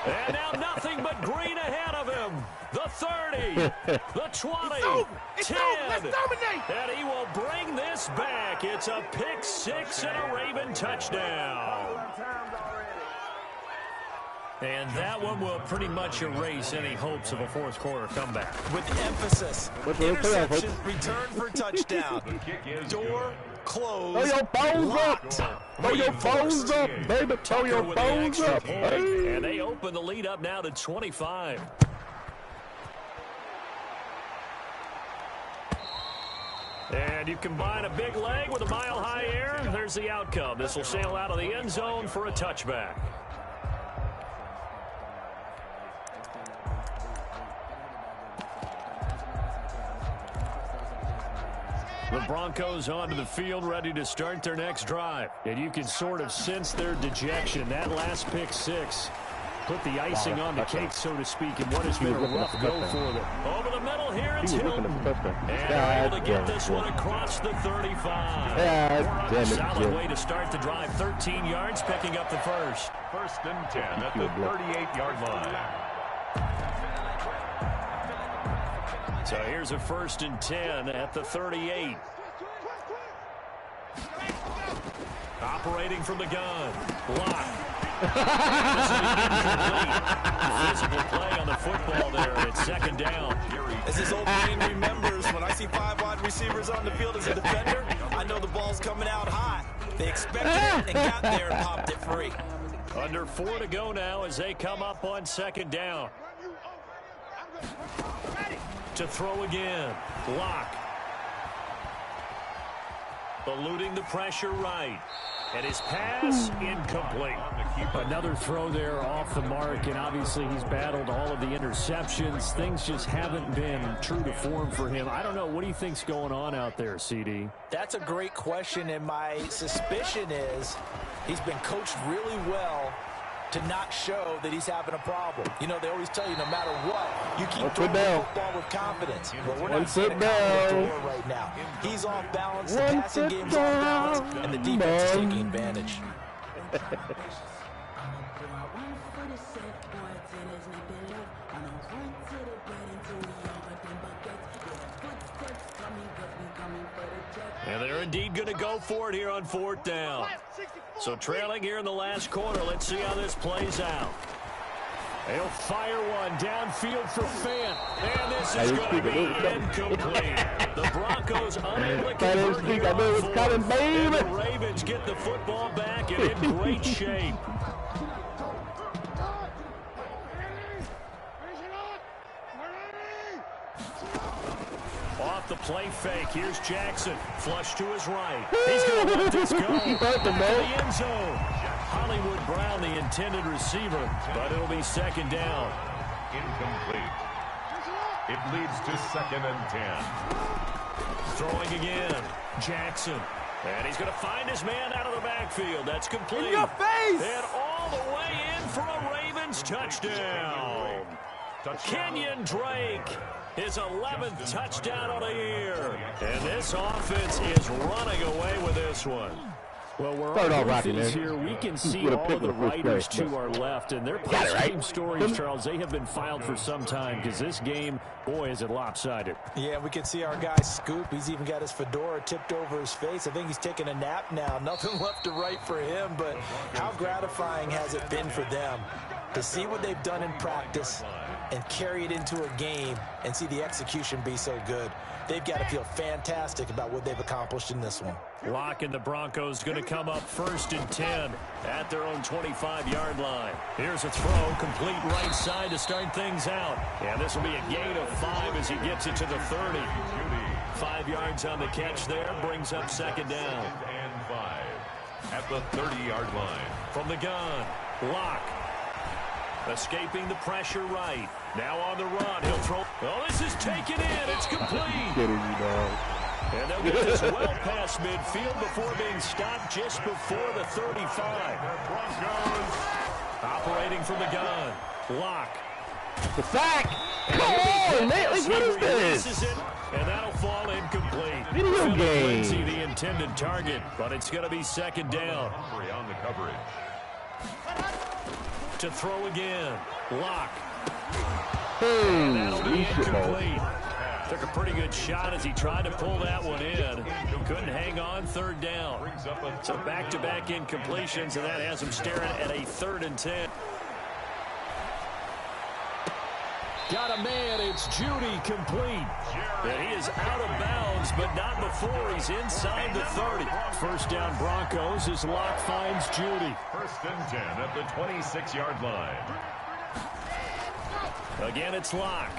And now nothing but green ahead of him. The 30, the 20, 10. And he will bring this back. It's a pick 6 and a Raven touchdown. And that one will pretty much erase any hopes of a 4th quarter comeback. With emphasis, interception, return for touchdown. Door closed. Throw your phones up. Throw your phones up, baby. Throw your With the phones extra up. point. Hey. And they open the lead up now to 25. And you combine a big leg with a mile-high air, there's the outcome. This will sail out of the end zone for a touchback. The Broncos onto the field, ready to start their next drive. And you can sort of sense their dejection. That last pick six put the icing on the cake, so to speak, in what has been a rough go for them. Over the middle here, it's Hilton. And they're able to get this one across the 35. Solid way to start the drive. 13 yards, picking up the first. First and 10 at the 38-yard line. So here's a first and 10 at the 38. Operating from the gun. Block. Physical play on the football there, and it's second down. As this old man remembers, when I see 5 wide receivers on the field as a defender, I know the ball's coming out hot. They expected it and got there and popped it free. Under 4 to go now as they come up on second down. To throw again. Block. Eluding the pressure right. And his pass incomplete. Another throw there off the mark, and obviously he's battled all of the interceptions. Things just haven't been true to form for him. I don't know. What do you think's going on out there, CD? That's a great question, and my suspicion is he's been coached really well to not show that he's having a problem. You know, they always tell you no matter what, you keep throwing the football with confidence. But we're not seeing a confident thrower right now. He's off balance, the passing game's off balance, and the defense is taking advantage. And they're indeed going to go for it here on fourth down. So trailing here in the last quarter. Let's see how this plays out. They'll fire one downfield for Fant. And this is going to be incomplete. The Broncos unable to convert here on fourth. And the Ravens get the football back and in great shape. Off the play fake. Here's Jackson. Flush to his right. He's going to let this go. Back to the end zone. Hollywood Brown, the intended receiver, but it'll be second down. Incomplete. It leads to second and 10. Throwing again. Jackson. And he's going to find his man out of the backfield. That's complete. In your face! And all the way in for a Ravens touchdown. Kenyon Drake. His 11th touchdown of the year. And this offense is running away with this one. Well, we're on offense here. We can see all of the writers to our left, and their post-game stories, Charles, they have been filed for some time because this game, boy, is it lopsided. Yeah, we can see our guy Scoop. He's even got his fedora tipped over his face. I think he's taking a nap now. Nothing left to write for him, but how gratifying has it been for them to see what they've done in practice and carry it into a game and see the execution be so good. They've got to feel fantastic about what they've accomplished in this one. Lock and the Broncos going to come up first and 10 at their own 25-yard line. Here's a throw, complete right side to start things out. And this will be a gain of 5 as he gets it to the 30. 5 yards on the catch there, brings up second down. And 5 at the 30-yard line. From the gun, Lock. Escaping the pressure right. Now on the run. He'll throw. Oh, this is taken in. It's complete. And they'll get this well past midfield before being stopped just before the 35. Broncos operating from the gun. Lock. The sack. Come on, man. Like, what is this? And that'll fall incomplete. Video game. See the intended target, but it's going to be second down. on the coverage. To throw again. Lock. Boom. That'll be incomplete. Took a pretty good shot as he tried to pull that one in. Couldn't hang on, third down. So back-to-back incompletions, and that has him staring at a 3rd and 10. Got a man, it's Judy, complete. And he is out of bounds, but not before he's inside the 30. First down Broncos as Lock finds Judy. First and 10 at the 26-yard line. Again, it's Lock.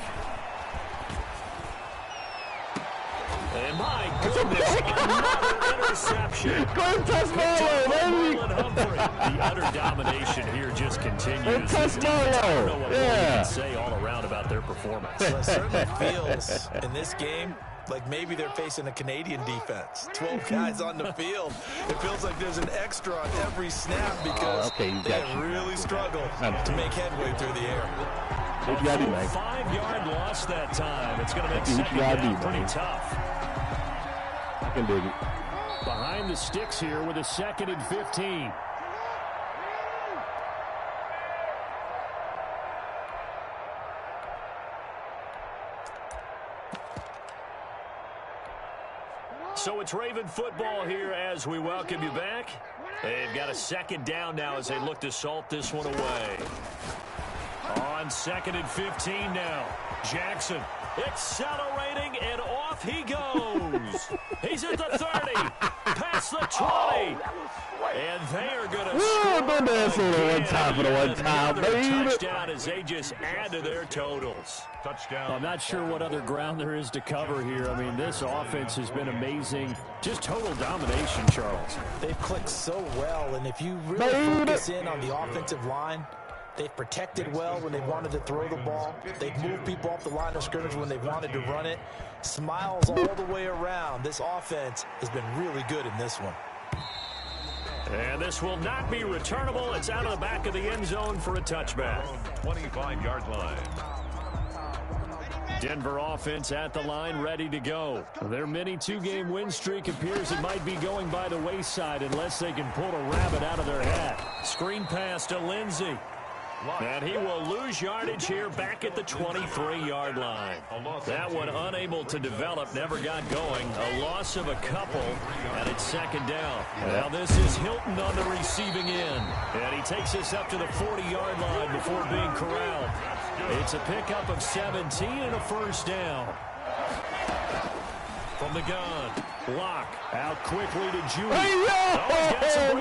And my goodness, another interception. Go and touch Marlowe, baby. The utter domination here just continues. Touch Marlowe. I don't know what more you can say all around about their performance. Well, it certainly feels in this game like maybe they're facing a Canadian defense. 12 guys on the field. It feels like there's an extra on every snap because they have really struggled to make headway through the air. A 5-yard loss that time. It's going to make second down pretty tough. I can dig it. Behind the sticks here with a 2nd and 15. So it's Raven football here as we welcome you back. They've got a 2nd down now as they look to salt this one away. On 2nd and 15 now. Jackson accelerating, and off he goes. He's at the 30, past the 20, and they are going to score again. Touchdown as they just add to their totals. Touchdown. I'm not sure what other ground there is to cover here. I mean, this offense has been amazing. Just total domination, Charles. They've clicked so well, and if you really focus in on the offensive line, they've protected well when they wanted to throw the ball. They've moved people off the line of scrimmage when they wanted to run it. Smiles all the way around. This offense has been really good in this one. And this will not be returnable. It's out of the back of the end zone for a touchback. 25-yard line. Denver offense at the line, ready to go. Their mini 2-game win streak appears it might be going by the wayside unless they can pull a rabbit out of their hat. Screen pass to Lindsey. And he will lose yardage here back at the 23-yard line. That one unable to develop, never got going. A loss of a couple, and it's 2nd down. Now this is Hilton on the receiving end. And he takes us up to the 40-yard line before being corralled. It's a pickup of 17 and a 1st down. From the gun, Locke out quickly to Judy.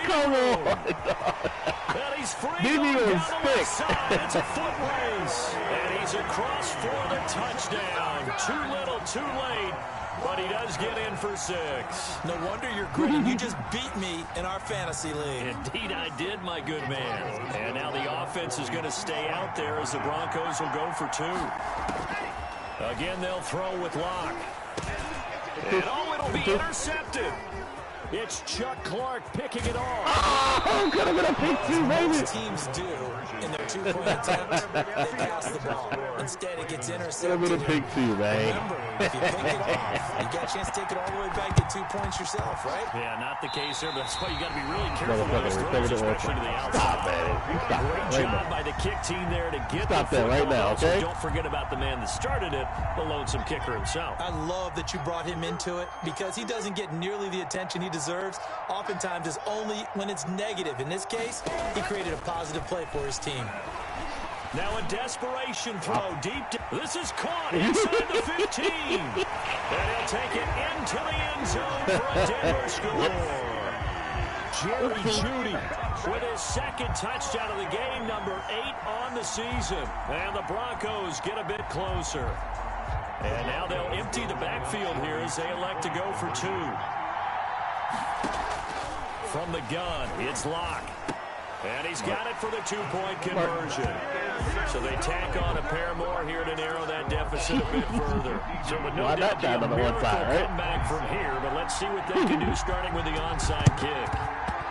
Come on. And he's free down the left side. It's a foot race. And he's across for the touchdown. Too little, too late. But he does get in for 6. No wonder you're gritting. You just beat me in our fantasy league. Indeed I did, my good man. And now the offense is going to stay out there as the Broncos will go for 2. Again, they'll throw with Locke. And it'll be intercepted. It's Chuck Clark picking it off. Oh, could have been a pick too, baby. Most teams do in their 2-point attempt. They pass the ball. Instead, it gets intercepted. Could have been a pick too, man. Remember, if you pick it off, you got a chance to take it all the way back to 2 points yourself, right? Yeah, not the case here, but that's why you got to be really careful with those throws, especially to the outside. Stop, man. Great job by the kick team there to get Stop the that right now, okay? Don't forget about the man that started it, the lonesome kicker himself. I love that you brought him into it because he doesn't get nearly the attention he deserves. Oftentimes, it's only when it's negative. In this case, he created a positive play for his team. Now a desperation throw deep. This is caught inside the 15. And he'll take it into the end zone for a Denver score. Jerry Jeudy with his 2nd touchdown of the game, number 8 on the season. And the Broncos get a bit closer. And now they'll empty the backfield here as they elect to go for 2. From the gun, it's Locke. And he's got it for the 2-point conversion. So they tack on a pair more here to narrow that deficit a bit further. So with no doubt be a miracle comeback from here, but let's see what they can do starting with the onside kick.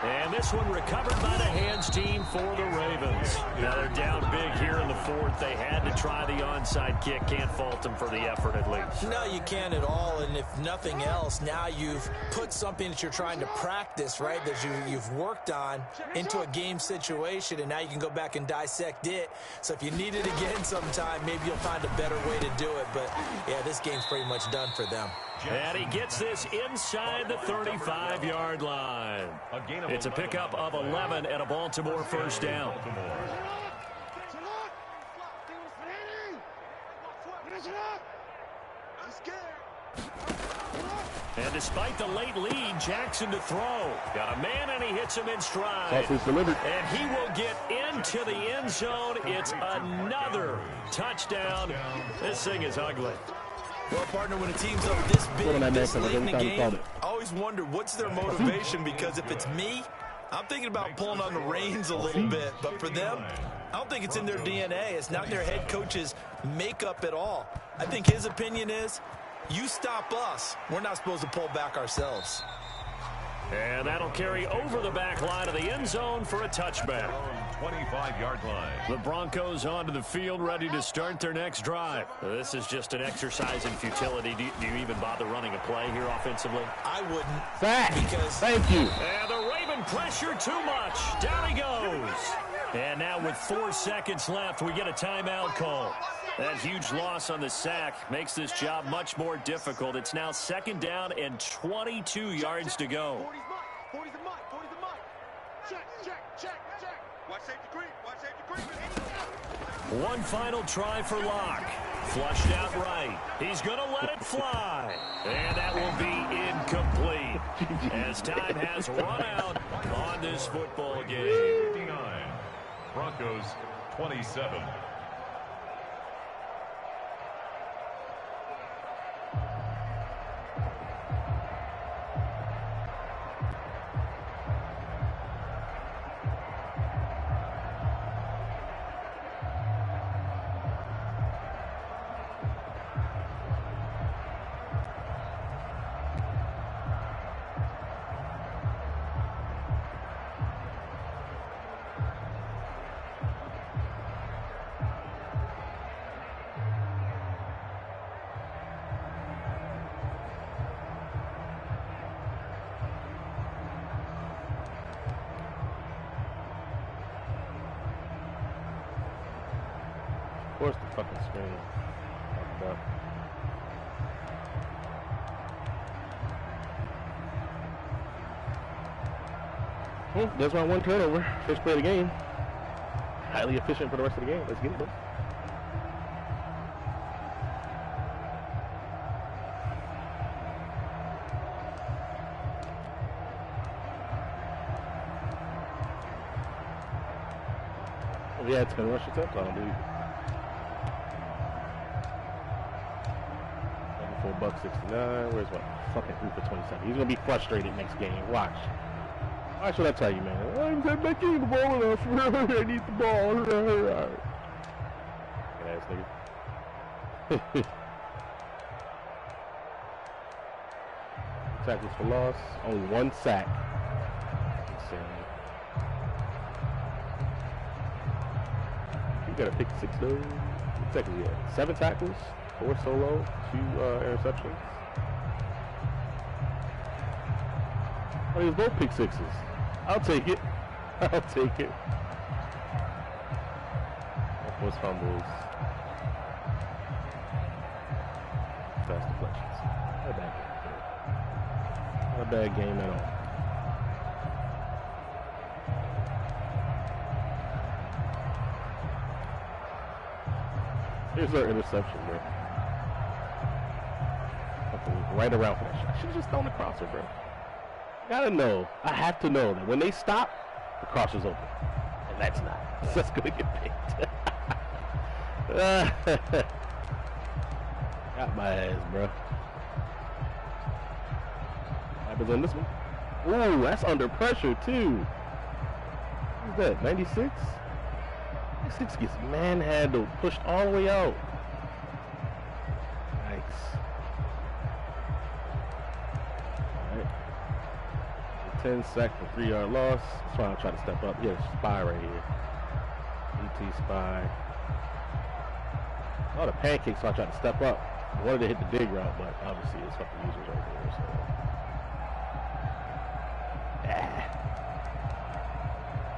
And this one recovered by the hands team for the Ravens. Now they're down big here in the 4th. They had to try the onside kick. Can't fault them for the effort at least. No, you can't at all. And if nothing else, now you've put something that you're trying to practice, right, that you've worked on into a game situation, and now you can go back and dissect it. So if you need it again sometime, maybe you'll find a better way to do it. But, yeah, this game's pretty much done for them. And he gets this inside the 35-yard line. It's a pickup of 11 and a Baltimore 1st down. And despite the late lead, Jackson to throw. Got a man, and he hits him in stride. And he will get into the end zone. It's another touchdown. This thing is ugly. Well, partner, when a team's up this big, this late in the game, I always wonder what's their motivation, because if it's me, I'm thinking about pulling on the reins a little bit. But for them, I don't think it's in their DNA. It's not their head coach's makeup at all. I think his opinion is, You stop us, we're not supposed to pull back ourselves. And that'll carry over the back line of the end zone for a touchback. 25-yard line. The Broncos onto the field, ready to start their next drive. This is just an exercise in futility. Do you even bother running a play here offensively? I wouldn't. Because thank you. And the Raven pressure too much. Down he goes. And now with 4 seconds left, we get a timeout call. That huge loss on the sack makes this job much more difficult. It's now 2nd down and 22 yards to go. 40's a mite. 40's a mite. Check. Watch safety green. One final try for Locke. Flushed out right. He's going to let it fly. And that will be incomplete. As time has run out on this football game. 59. Broncos 27. Where's the fucking screen? There's my 1 turnover. First play of the game. Highly efficient for the rest of the game. Let's get it, bro. Yeah, 10 rush attempts on him, dude. $169. Where's my fucking group for 27? He's gonna be frustrated next game. Watch. Watch what I tell you, man. I'm making the ball enough. I need the ball. Good ass nigga. Tackles for loss. Only 1 sack. Insane. You got a pick 6 though. What tackles he had? 7 tackles, 4 solo, 2 interceptions. Oh, he was both pick 6s. I'll take it. I'll take it. Forced fumbles. Fast deflections. Not a bad game. Not a bad game at all. Here's our interception, bro. Right around for that shot. I should have just thrown the crosser, bro. Gotta know. I have to know that when they stop, the crosser's open. And that's not. That's gonna get picked. Got my ass, bro. Happens on this one. Ooh, that's under pressure, too. Who's that? 96? 96 gets manhandled, pushed all the way out. Nice. Alright. 10 sack for 3-yard loss. That's why I'm trying to step up. Yeah, spy right here. ET spy. Oh, the pancake, so I tried to step up. I wanted to hit the dig route, but obviously it's fucking users right there. So.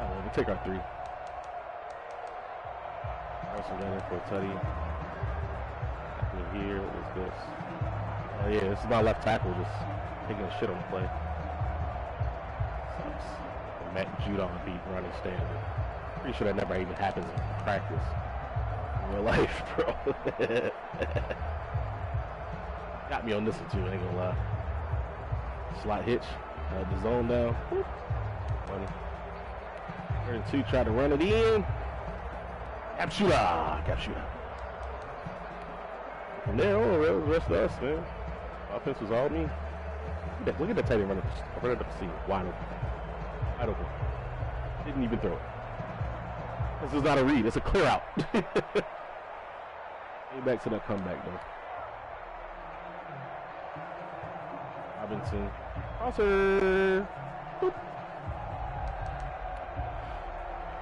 Oh, well, we'll take our 3. Also got in for a tutty. Here, what was this? Oh yeah, this is my left tackle just taking a shit on the play. Sucks. The Matt Judon beat running standard. Pretty sure that never even happens in practice. In real life, bro. Got me on this one too, I ain't gonna lie. Slot hitch. The zone down. Funny. 32, try to run it in. Capsula. From there on, the rest of us, man. Offense was all me. Look at that tight end running up the seam. Wide open. Didn't even throw it. This is not a read. It's a clear out. Get back to that comeback, though. Robinson. Crosser. Boop.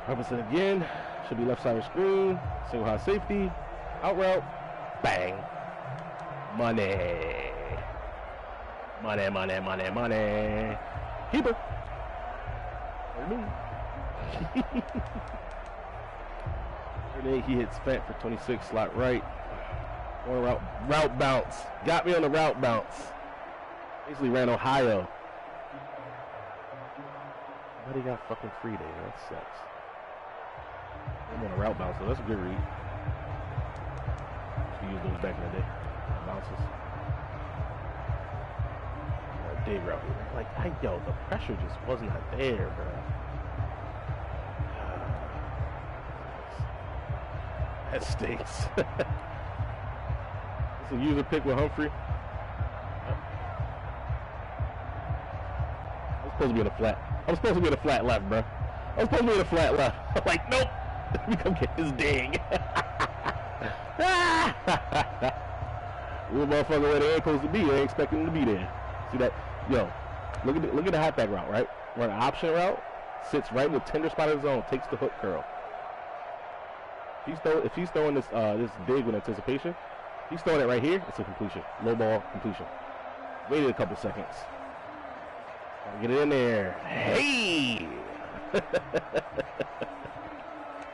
Robinson again. Should be left side of the screen. Single high safety. Out route. Bang. Money. Money, money, money, money. Keeper. He hits Fant for 26, slot right. Corner route bounce. Got me on the route bounce. Basically ran Ohio. But he got fucking free there. That sucks. I'm on a route bounce, so that's a good read. We used those back in the day. Bounces. Dig route. Like, yo, the pressure just was not there, bro. That stinks. It's a user pick with Humphrey. I'm supposed to be in the flat. I'm supposed to be in the flat left, bro. I'm supposed to be in the flat left. I'm like, nope. Let me come get this ding. Little motherfucker where they ain't supposed to be. They ain't expecting him to be there. See that? Yo, look at the halfback route, right? Run an option route, sits right in the tender spot of the zone, takes the hook curl. If he's throwing this this dig with anticipation, he's throwing it right here. It's a completion, low ball completion. Waited a couple seconds. Gotta get it in there. Hey!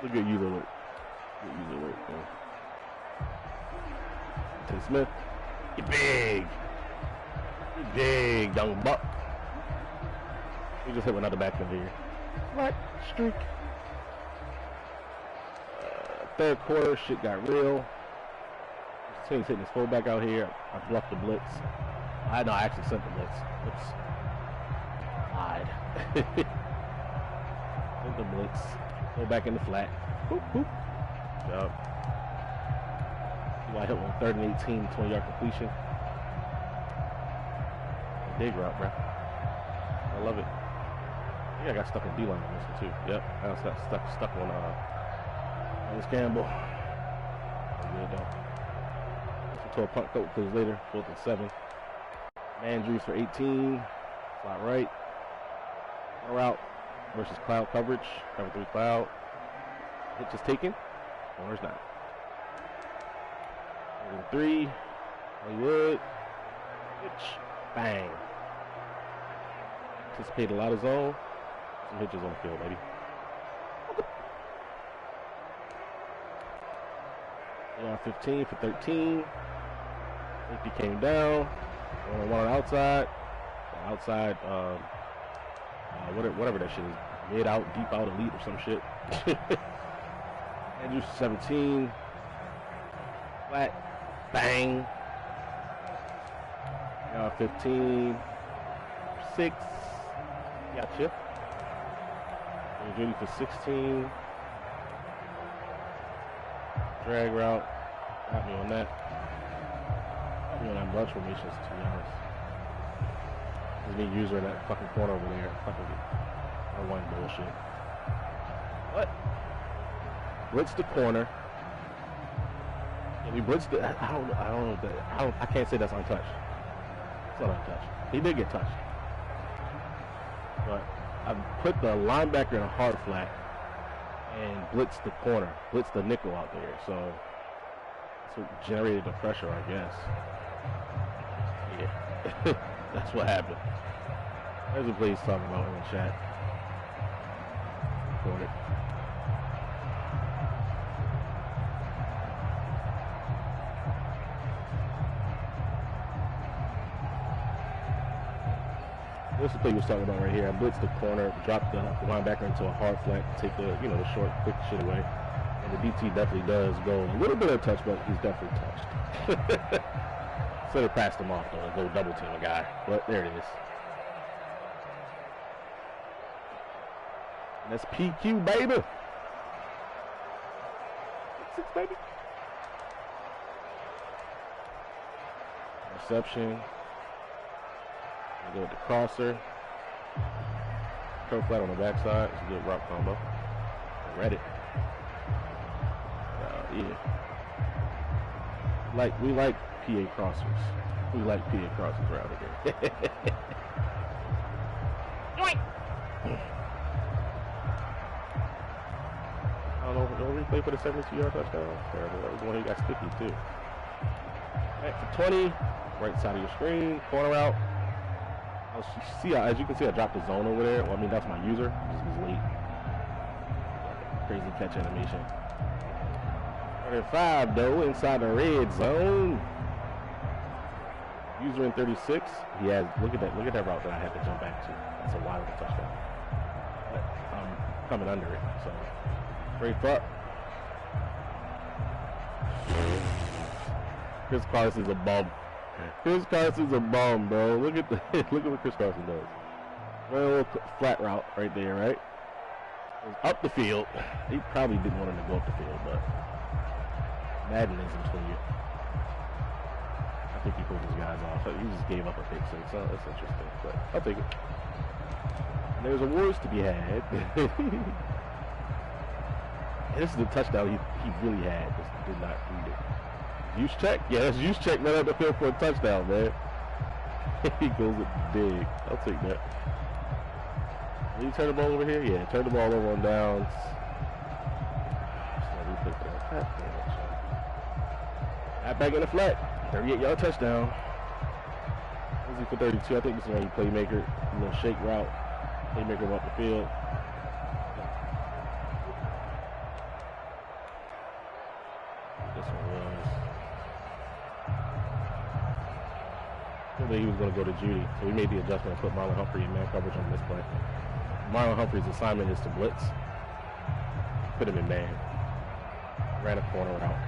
Look at user alert. Good user alert. Tim Smith, get big. Big young buck. We just hit another backman here. What? Streak. Third quarter, shit got real. This team's hitting his fullback out here. I bluffed the blitz. I actually sent the blitz. Oops. Lied. Sent the blitz. Fullback in the flat. Boop, boop. Good job. I hit one 3rd and 18, 20-yard completion. Dig route, bro. I love it. Yeah, I got stuck in D-line on this one too. Yep, I got stuck on this Campbell. Good though. This one to a punt couple plays later, 4th and 7. Mandrews for 18. Slot right. Route versus cloud coverage. Cover 3 cloud. Hitch is taken. Corner's not. 3. Hollywood. Hitch. Bang. Anticipate a lot of zone. Some hitches on the field, baby. Yeah, 15 for 13. Safety came down. One outside. Outside, whatever that shit is. Mid out, deep out, elite or some shit. Andrews 17. Flat. Bang. 15. 6. Gotcha. Judy for 16. Drag route. Got me on that. Got me on that bunch formations, to be honest. There's me user in that fucking corner over there. Fucking R1 bullshit. What? Blitz the corner. Yeah, we blitzed the. I don't know. I can't say that's untouched. It's not untouched. He did get touched. But I put the linebacker in a hard flat and blitzed the corner, blitzed the nickel out there. So that's what generated the pressure, I guess. Yeah, that's what happened. There's a play he's talking about in the chat. Record it. This is the play he was talking about right here. I blitzed the corner, dropped the linebacker into a hard flat, take the the short, quick shit away. And the DT definitely does go a little bit of touch, but he's definitely touched. Should have passed him off though, and go double team a guy. But there it is. And that's PQ, baby. 6 baby. Reception. Go with the crosser. Curl flat on the backside. It's a good route combo. Read it. Yeah. We like PA crossers. We like P across the route again. I don't know. Don't replay for the 72-yard touchdown. Terrible. That was the one he got sticky too. Back for 20. Right side of your screen. Corner out. See, as you can see, I dropped the zone over there. Well, I mean, that's my user. This was late. Crazy catch animation. 35 though, inside the red zone. User in 36. He has. Look at that route that I had to jump back to. That's a wide open touchdown. But I'm coming under it, so straight up. Chris Carson's a bum. Chris Carson's a bum, bro. Look at what Chris Carson does. One little flat route right there, right? Up the field. He probably didn't want him to go up the field, but Maddenism to you. I think he pulled his guys off. He just gave up a pick six, so that's interesting. But I'll take it. And there's awards to be had. And this is the touchdown he really had. Just did not read it. Use check? Yeah, that's use check right up the field for a touchdown, man. He goes it big. I'll take that. Will you turn the ball over here? Yeah, turn the ball over on downs. Back in the flat. 38-yard touchdown. Easy for 32. I think this is where you playmaker. A little shake route. Playmaker up the field. This one was. I think he was going to go to Judy. So we made the adjustment and put Marlon Humphrey in man coverage on this play. Marlon Humphrey's assignment is to blitz. Put him in man. Ran a corner route.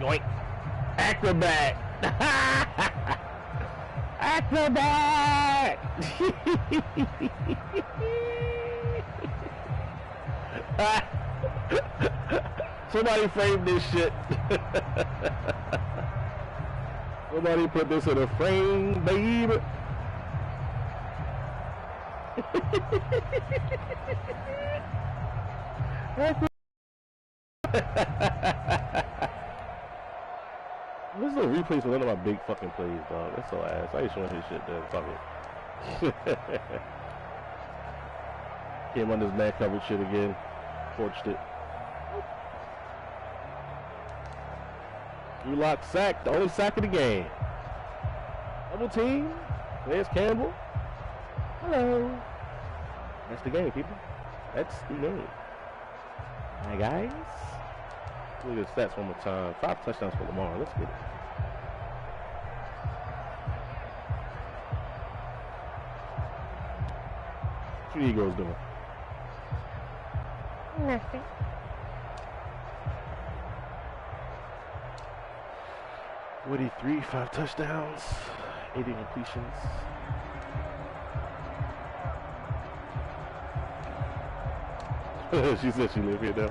Yoink! Acrobat! Acrobat! Somebody frame this shit. Somebody put this in a frame, baby. This is a replay for none of my big fucking plays, dog. That's so ass. I ain't showing his shit there. Fuck it. Came on this man coverage shit again. Torched it. Drew Lock sacked. The only sack of the game. Double team. There's Campbell. Hello. That's the game, people. That's the game. Alright, guys. Look at the stats one more time. 5 touchdowns for Lamar. Let's get it. What the Eagles doing? Nothing. Woody 3, 5 touchdowns, 80 completions. She said she lived here now.